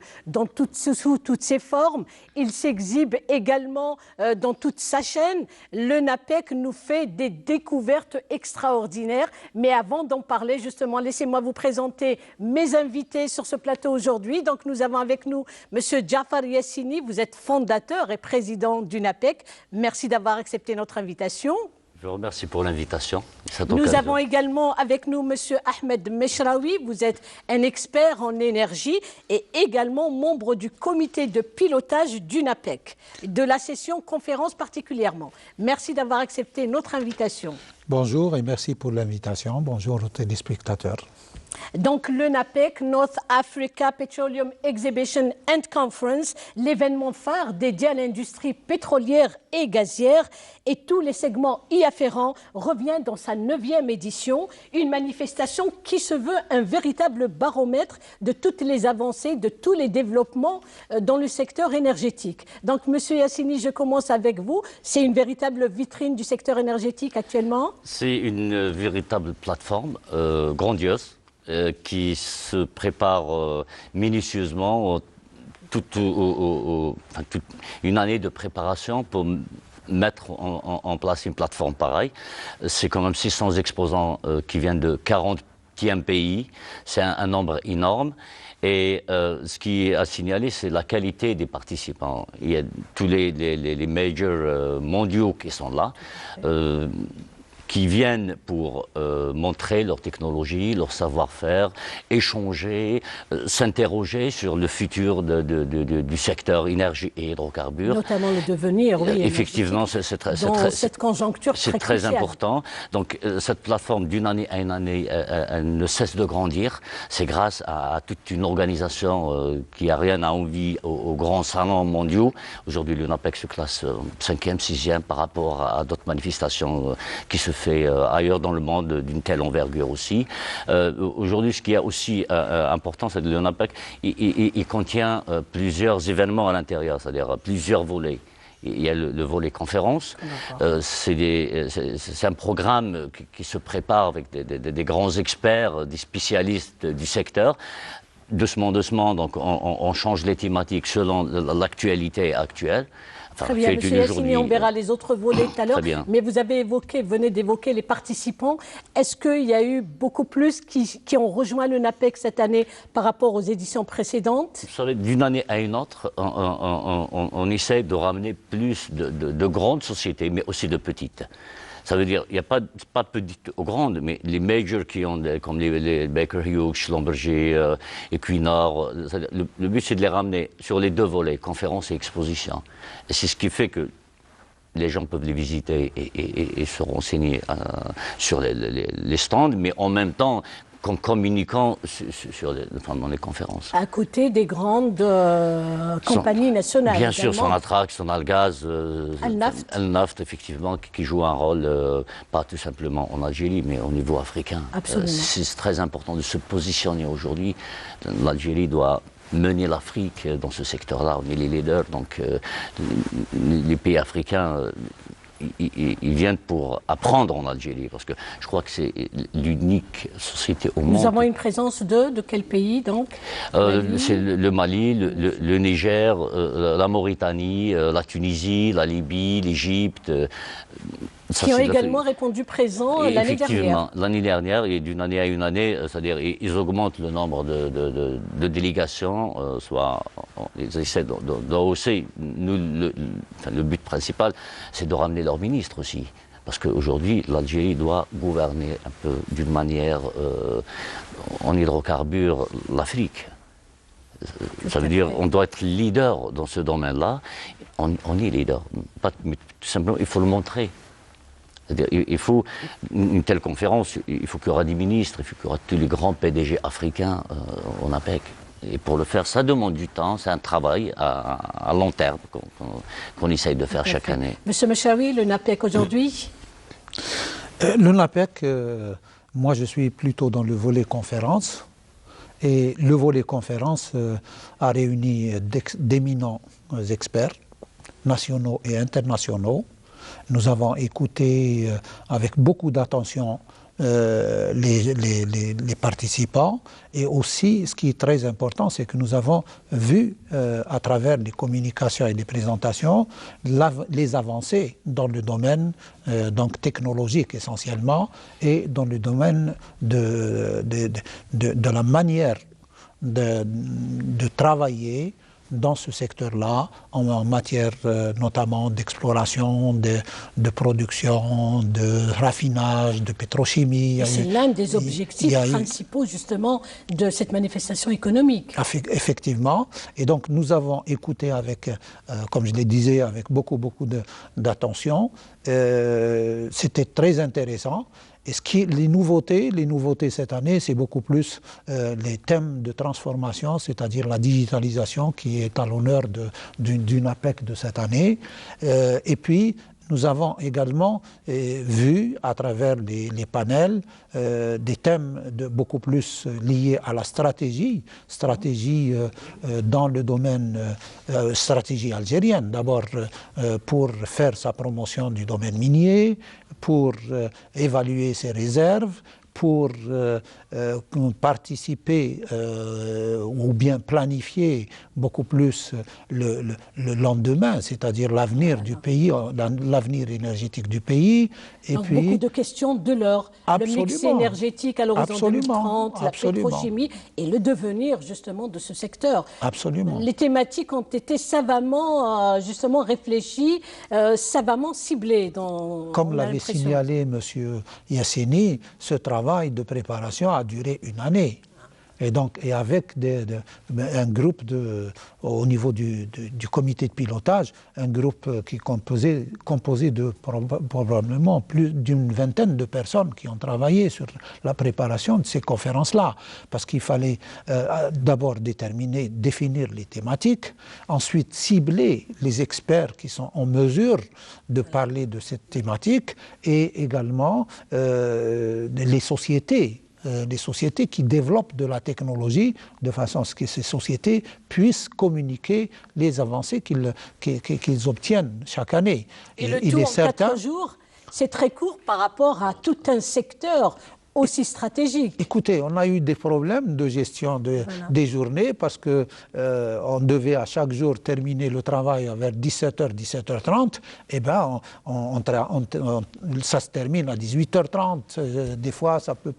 sous toutes ses formes. Il s'exhibe également dans toute sa chaîne. Le NAPEC nous fait des découvertes extraordinaires. Mais avant d'en parler, justement, laissez-moi vous présenter mes invités sur ce plateau aujourd'hui. Donc nous avons avec nous M. Jafar Yassini, vous êtes fondateur et président du NAPEC. Merci d'avoir accepté notre invitation. Je vous remercie pour l'invitation. Nous avons également avec nous M. Ahmed Meshraoui. Vous êtes un expert en énergie et également membre du comité de pilotage du NAPEC, de la session conférence particulièrement. Merci d'avoir accepté notre invitation. Bonjour et merci pour l'invitation. Bonjour aux téléspectateurs. Donc le NAPEC, North Africa Petroleum Exhibition and Conference, l'événement phare dédié à l'industrie pétrolière et gazière et tous les segments y afférents, revient dans sa 9e édition, une manifestation qui se veut un véritable baromètre de toutes les avancées, de tous les développements dans le secteur énergétique. Donc Monsieur Yassini, je commence avec vous. C'est une véritable vitrine du secteur énergétique actuellement? C'est une véritable plateforme grandiose. Qui se prépare minutieusement, toute une année de préparation pour mettre en place une plateforme pareille. C'est quand même 600 exposants qui viennent de 40e pays, c'est un nombre énorme. Et ce qui est à signaler, c'est la qualité des participants. Il y a tous les majors mondiaux qui sont là. Qui viennent pour montrer leur technologie, leur savoir-faire, échanger, s'interroger sur le futur du secteur énergie et hydrocarbures. Notamment le devenir, oui. Effectivement, c'est cette conjoncture c'est très important. Donc cette plateforme, d'une année à une année, elle ne cesse de grandir. C'est grâce à toute une organisation qui n'a rien à envier aux grands salons mondiaux. Aujourd'hui, le NAPEC se classe 5e, 6e par rapport à d'autres manifestations qui se fait ailleurs dans le monde d'une telle envergure aussi. Aujourd'hui, ce qui est aussi important, c'est que le NAPEC, il contient plusieurs événements à l'intérieur, c'est-à-dire plusieurs volets. Il y a le volet conférence, c'est un programme qui se prépare avec des grands experts, des spécialistes du secteur. Doucement, donc on change les thématiques selon l'actualité actuelle. Très bien, M. Yassini, on verra les autres volets tout à l'heure. Mais vous venez d'évoquer les participants. Est-ce qu'il y a eu beaucoup plus qui ont rejoint le NAPEC cette année par rapport aux éditions précédentes? Vous savez, d'une année à une autre, on essaie de ramener plus de grandes sociétés, mais aussi de petites. Ça veut dire, il n'y a pas de petites ou grandes, mais les majors qui ont, comme les Baker Hughes, Schlumberger, Equinor, le but c'est de les ramener sur les deux volets, conférences et expositions. Et c'est ce qui fait que les gens peuvent les visiter et se renseigner sur les stands, mais en même temps, qu'en communiquant dans les conférences. À côté des grandes compagnies nationales. Bien sûr, également. Sonatrach, Sonalgaz, Al-Naft, effectivement, qui joue un rôle, pas tout simplement en Algérie, mais au niveau africain. Absolument. C'est très important de se positionner aujourd'hui. L'Algérie doit mener l'Afrique dans ce secteur-là. On est les leaders, donc les pays africains, ils viennent pour apprendre en Algérie, parce que je crois que c'est l'unique société au monde. Nous avons une présence de quel pays donc? C'est le Mali, le Niger, la Mauritanie, la Tunisie, la Libye, l'Égypte. Qui ont également répondu présent l'année dernière. Effectivement, l'année dernière, et d'une année à une année, c'est-à-dire ils augmentent le nombre de délégations, soit ils essaient d'hausser. Le but principal, c'est de ramener leurs ministres aussi. Parce qu'aujourd'hui, l'Algérie doit gouverner un peu d'une manière en hydrocarbures l'Afrique. Ça veut dire qu'on doit être leader dans ce domaine-là. On est leader. Mais tout simplement, il faut le montrer. Il faut une telle conférence, il faut qu'il y aura des ministres, il faut qu'il y aura tous les grands PDG africains en APEC. Et pour le faire, ça demande du temps, c'est un travail à long terme qu'on essaye de faire chaque année. Monsieur Mechaoui, le NAPEC aujourd'hui? Le NAPEC, moi je suis plutôt dans le volet conférence. Et le volet conférence a réuni d'éminents experts, nationaux et internationaux. Nous avons écouté avec beaucoup d'attention les participants, et aussi ce qui est très important, c'est que nous avons vu à travers les communications et les présentations les avancées dans le domaine donc technologique essentiellement, et dans le domaine de la manière de travailler dans ce secteur-là, en matière notamment d'exploration, de production, de raffinage, de pétrochimie. C'est l'un des objectifs principaux justement de cette manifestation économique. Effectivement. Et donc nous avons écouté avec, comme je le disais, avec beaucoup d'attention. C'était très intéressant. Et les nouveautés cette année, c'est beaucoup plus les thèmes de transformation, c'est-à-dire la digitalisation qui est à l'honneur d'une APEC de cette année. Et puis, nous avons également vu à travers les panels des thèmes beaucoup plus liés à la stratégie dans le domaine stratégie algérienne. D'abord pour faire sa promotion du domaine minier, pour évaluer ses réserves, pour participer ou bien planifier beaucoup plus le lendemain, c'est-à-dire l'avenir du pays, l'avenir énergétique du pays. Et donc puis, beaucoup de questions de l'heure, le mix énergétique à l'horizon 2030, la pétrochimie et le devenir justement de ce secteur. Absolument. Les thématiques ont été savamment justement réfléchies, savamment ciblées. Comme l'avait signalé M. Yassini, ce travail de préparation a duré une année. Et donc, avec un groupe au niveau du comité de pilotage, un groupe qui est composé de probablement plus d'une vingtaine de personnes qui ont travaillé sur la préparation de ces conférences-là. Parce qu'il fallait d'abord définir les thématiques, ensuite cibler les experts qui sont en mesure de parler de cette thématique, et également les sociétés qui développent de la technologie de façon à ce que ces sociétés puissent communiquer les avancées qu'ils obtiennent chaque année. Et le tout en 4 jours, c'est très court par rapport à tout un secteur aussi stratégique. Écoutez, on a eu des problèmes de gestion des journées parce que on devait à chaque jour terminer le travail vers 17h, 17h30. Eh bien, ça se termine à 18h30. Des fois, ça peut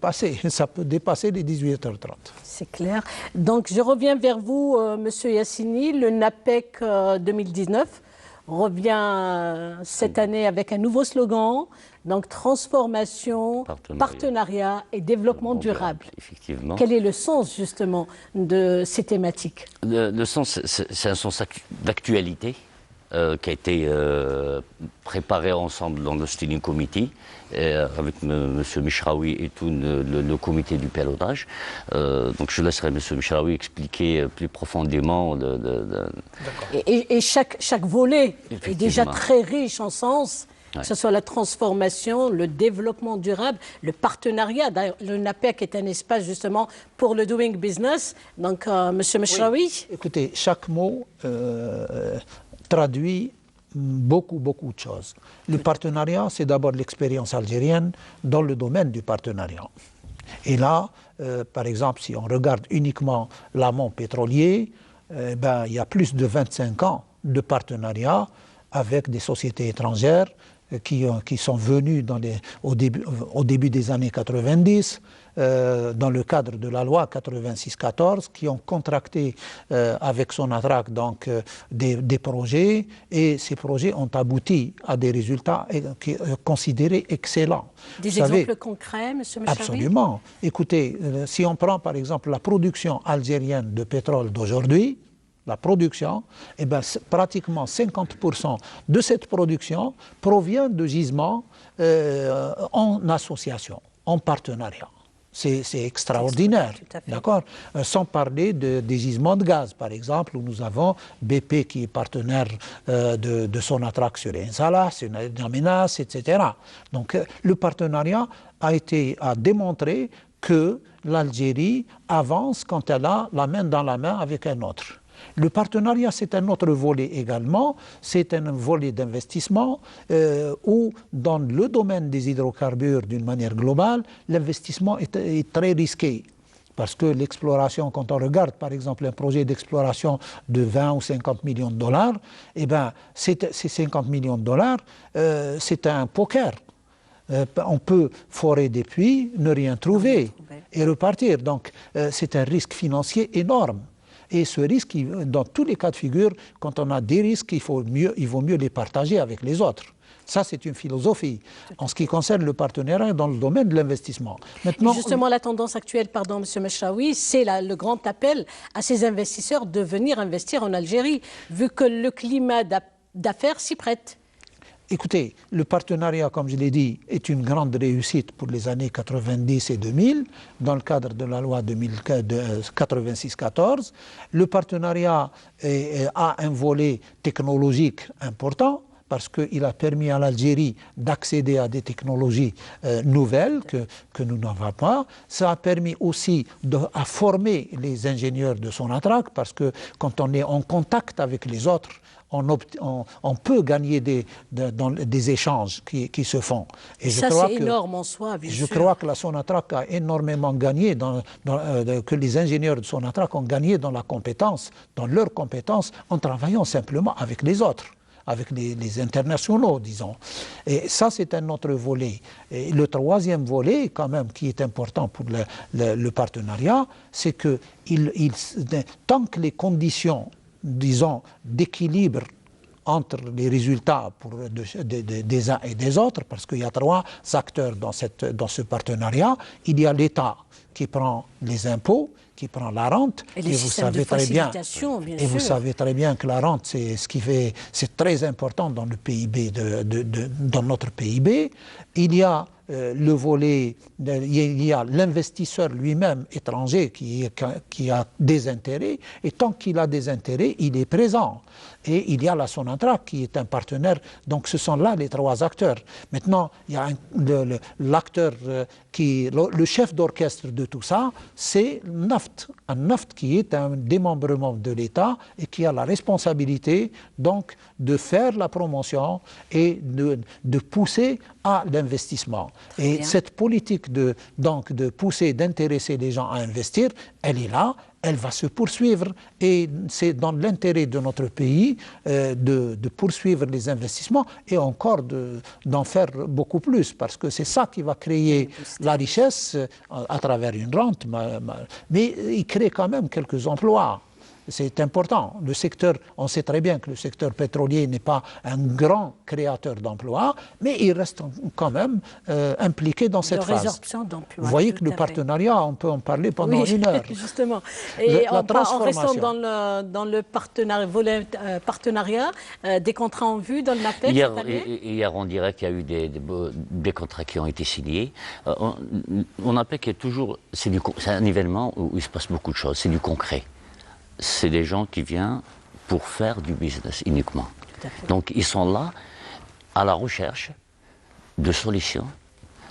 dépasser les 18h30. C'est clair. Donc, je reviens vers vous, Monsieur Yassini. Le NAPEC 2019 revient cette année avec un nouveau slogan. Donc, transformation, partenariat et développement durable. Effectivement. Quel est le sens, justement, de ces thématiques? Le sens, c'est un sens d'actualité. qui a été préparé ensemble dans le Steering Committee, avec M. Mishraoui et tout le comité du pilotage. Donc je laisserai M. Mishraoui expliquer plus profondément. Et chaque volet est déjà très riche en sens. Ouais. Que ce soit la transformation, le développement durable, le partenariat. Le NAPEC est un espace justement pour le doing business. Donc, M. Mishraoui. Oui. Écoutez, chaque mot traduit beaucoup de choses. Le partenariat, c'est d'abord l'expérience algérienne dans le domaine du partenariat. Et là, par exemple, si on regarde uniquement l'amont pétrolier, il y a plus de 25 ans de partenariat avec des sociétés étrangères qui sont venues au début des années 90, dans le cadre de la loi 86-14, qui ont contracté avec Sonatrach donc, des projets, et ces projets ont abouti à des résultats considérés excellents. Des exemples concrets, M. Mishraoui? Absolument. Écoutez, si on prend par exemple la production algérienne de pétrole d'aujourd'hui, la production, pratiquement 50% de cette production provient de gisements en association, en partenariat. C'est extraordinaire, d'accord. Sans parler des gisements de gaz, par exemple, où nous avons BP qui est partenaire de Sonatrach sur Insalah, sur N'Djamena, etc. Donc le partenariat a démontré que l'Algérie avance quand elle a la main dans la main avec un autre. Le partenariat, c'est un autre volet également, c'est un volet d'investissement où, dans le domaine des hydrocarbures d'une manière globale, l'investissement est très risqué. Parce que l'exploration, quand on regarde par exemple un projet d'exploration de 20 ou 50 millions de dollars, ces 50 millions de dollars, c'est un poker. On peut forer des puits, ne rien trouver et repartir. Donc c'est un risque financier énorme. Et ce risque, dans tous les cas de figure, quand on a des risques, il vaut mieux les partager avec les autres. Ça, c'est une philosophie en ce qui concerne le partenariat dans le domaine de l'investissement. Maintenant, justement, la tendance actuelle, pardon, M. Mishraoui, c'est le grand appel à ces investisseurs de venir investir en Algérie, vu que le climat d'affaires s'y prête. Écoutez, le partenariat, comme je l'ai dit, est une grande réussite pour les années 90 et 2000, dans le cadre de la loi 86-14. Le partenariat a un volet technologique important, parce qu'il a permis à l'Algérie d'accéder à des technologies nouvelles que nous n'avons pas. Ça a permis aussi à former les ingénieurs de Sonatrach, parce que quand on est en contact avec les autres, on peut gagner des échanges qui se font. Et ça, c'est énorme en soi, bien sûr. Je crois que la Sonatrach a énormément gagné, que les ingénieurs de Sonatrach ont gagné dans leur compétence, en travaillant simplement avec les autres, avec les internationaux, disons. Et ça, c'est un autre volet. Et le troisième volet, quand même, qui est important pour le partenariat, c'est que tant que les conditions, disons, d'équilibre entre les résultats des uns et des autres, parce qu'il y a trois acteurs dans ce partenariat. Il y a l'État qui prend les impôts, qui prend la rente, et vous savez très bien, vous savez très bien que la rente, c'est très important dans le PIB dans notre PIB. Il y a le volet, il y a l'investisseur lui-même étranger qui a des intérêts, et tant qu'il a des intérêts, il est présent. Et il y a la Sonatrach qui est un partenaire. Donc ce sont là les trois acteurs. Maintenant, il y a l'acteur le chef d'orchestre de tout ça, c'est NAFT. Un NAFT qui est un démembrement de l'État et qui a la responsabilité donc de faire la promotion et de pousser à l'investissement. Et cette politique de pousser, d'intéresser les gens à investir, elle est là. Elle va se poursuivre et c'est dans l'intérêt de notre pays de poursuivre les investissements et encore d'en faire beaucoup plus, parce que c'est ça qui va créer la richesse à travers une rente, mais il crée quand même quelques emplois. c'est important. Le secteur, on sait très bien que le secteur pétrolier n'est pas un grand créateur d'emplois, mais il reste quand même impliqué dans cette phase. Résorption d'emplois. Vous voyez que le partenariat, on peut en parler pendant une heure. Justement. Et en restant transformation. dans le volet partenariat, des contrats en vue dans l'APEC cette année? Hier, on dirait qu'il y a eu des contrats qui ont été signés. On appelle qu'il y a toujours... C'est un événement où il se passe beaucoup de choses. C'est du concret. C'est des gens qui viennent pour faire du business uniquement. Donc, ils sont là à la recherche de solutions,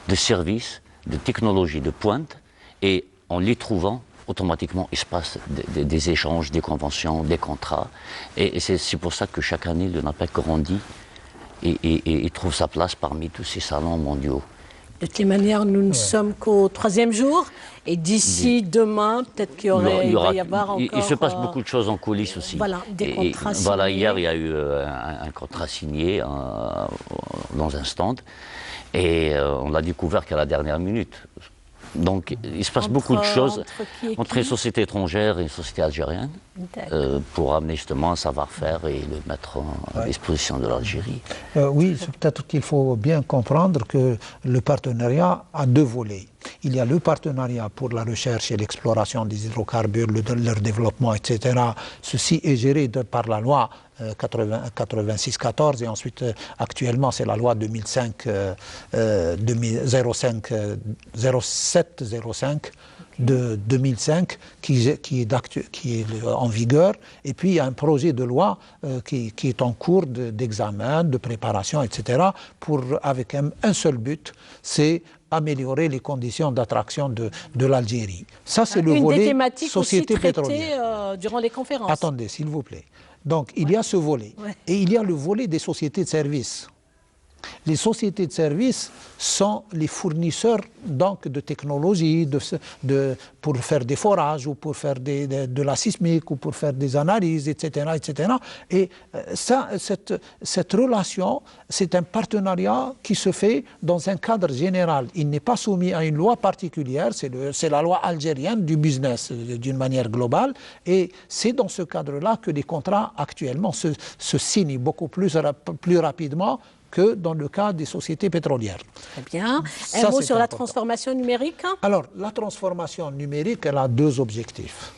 de services, de technologies de pointe, et en les trouvant, automatiquement, il se passe des échanges, des conventions, des contrats. Et c'est pour ça que chaque année, le NAPEC grandit et trouve sa place parmi tous ces salons mondiaux. De toutes les manières, nous ne sommes qu'au 3e jour, et d'ici demain, peut-être qu'il va y avoir encore... Il se passe beaucoup de choses en coulisses aussi. Voilà, des contrats signés. Voilà, hier, il y a eu un contrat signé dans un stand, et on l'a découvert qu'à la dernière minute. Donc, il se passe beaucoup de choses entre une société étrangère et une société algérienne pour amener justement un savoir-faire et le mettre à disposition de l'Algérie. Oui, peut-être qu'il faut bien comprendre que le partenariat a deux volets. Il y a le partenariat pour la recherche et l'exploration des hydrocarbures, leur développement, etc. Ceci est géré par la loi 86-14 et ensuite actuellement c'est la loi 07-05 de 2005 qui est en vigueur, et puis il y a un projet de loi qui est en cours d'examen, de préparation, etc. avec un seul but, c'est améliorer les conditions d'attraction de l'Algérie. Ça, c'est le volet société pétrolière. Durant les conférences. Attendez, s'il vous plaît. Donc, il y a ce volet. Et il y a le volet des sociétés de services. Les sociétés de services sont les fournisseurs donc, de technologies pour faire des forages ou pour faire de la sismique ou pour faire des analyses, etc. etc. Et cette relation, c'est un partenariat qui se fait dans un cadre général. Il n'est pas soumis à une loi particulière, c'est la loi algérienne du business d'une manière globale. Et c'est dans ce cadre-là que les contrats actuellement se signent beaucoup plus rapidement que dans le cas des sociétés pétrolières. Très bien. Un mot sur la transformation numérique? Alors, la transformation numérique, elle a deux objectifs.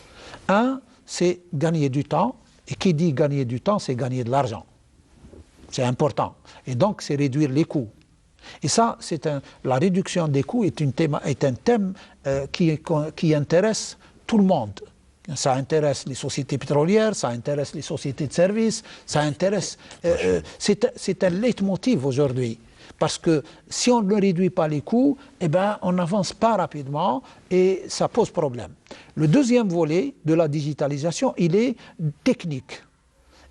Un, c'est gagner du temps. Et qui dit gagner du temps, c'est gagner de l'argent. C'est important. Et donc, c'est réduire les coûts. Et ça, la réduction des coûts est un thème qui intéresse tout le monde. Ça intéresse les sociétés pétrolières, ça intéresse les sociétés de services, ça intéresse... c'est un leitmotiv aujourd'hui. Parce que si on ne réduit pas les coûts, eh ben, on n'avance pas rapidement et ça pose problème. Le deuxième volet de la digitalisation, il est technique.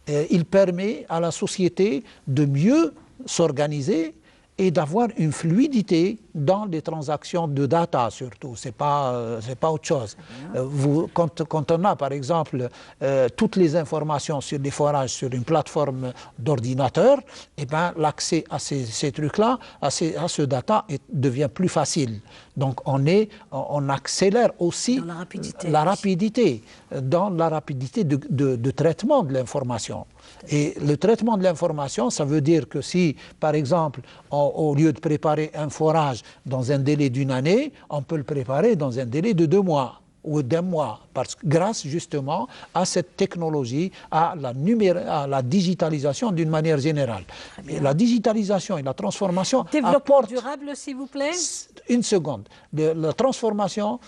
Il permet à la société de mieux s'organiser et d'avoir une fluidité dans les transactions de data surtout. C'est pas autre chose. Quand on a par exemple toutes les informations sur les forages sur une plateforme d'ordinateur, eh ben, l'accès à ces trucs-là, à ce data devient plus facile. Donc on accélère aussi la rapidité de traitement de l'information. Et le traitement de l'information, ça veut dire que si, par exemple, au lieu de préparer un forage dans un délai d'une année, on peut le préparer dans un délai de 2 mois ou d'1 mois, grâce justement à cette technologie, à la digitalisation d'une manière générale. Et la digitalisation et la transformation... Développement durable, s'il vous plaît. Une seconde. La transformation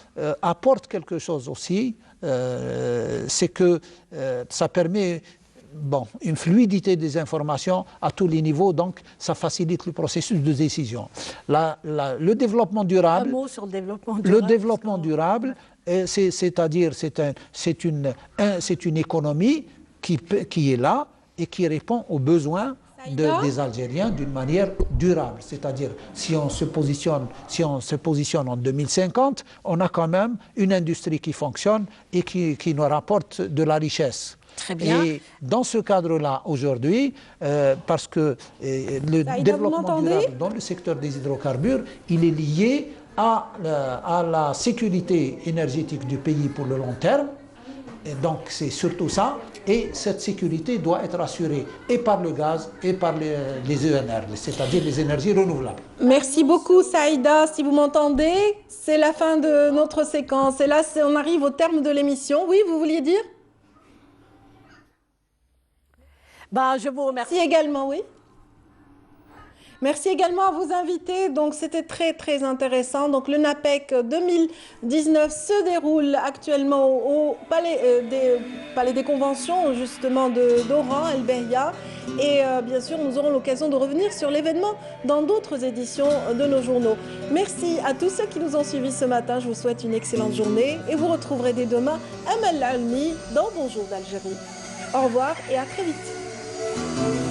apporte quelque chose aussi, c'est que ça permet... une fluidité des informations à tous les niveaux, donc ça facilite le processus de décision. Le développement durable... Un mot sur le développement durable. Le développement durable, c'est-à-dire c'est une économie qui est là et qui répond aux besoins des Algériens d'une manière durable. C'est-à-dire, si on se positionne en 2050, on a quand même une industrie qui fonctionne et qui nous rapporte de la richesse. Très bien. Et dans ce cadre-là, aujourd'hui, parce que le développement durable dans le secteur des hydrocarbures, il est lié à la sécurité énergétique du pays pour le long terme Et donc c'est surtout ça. Et cette sécurité doit être assurée et par le gaz et par les ENR, c'est-à-dire les énergies renouvelables. Merci beaucoup Saïda, si vous m'entendez, c'est la fin de notre séquence. Et là, on arrive au terme de l'émission. Oui, vous vouliez dire? Bah, je vous remercie également, oui. Merci également à vos invités. Donc, c'était très, très intéressant. Donc, le NAPEC 2019 se déroule actuellement au Palais des Conventions, justement, d'Oran, El Behia. Et bien sûr, nous aurons l'occasion de revenir sur l'événement dans d'autres éditions de nos journaux. Merci à tous ceux qui nous ont suivis ce matin. Je vous souhaite une excellente journée. Et vous retrouverez dès demain Amal Almi dans Bonjour d'Algérie. Au revoir et à très vite.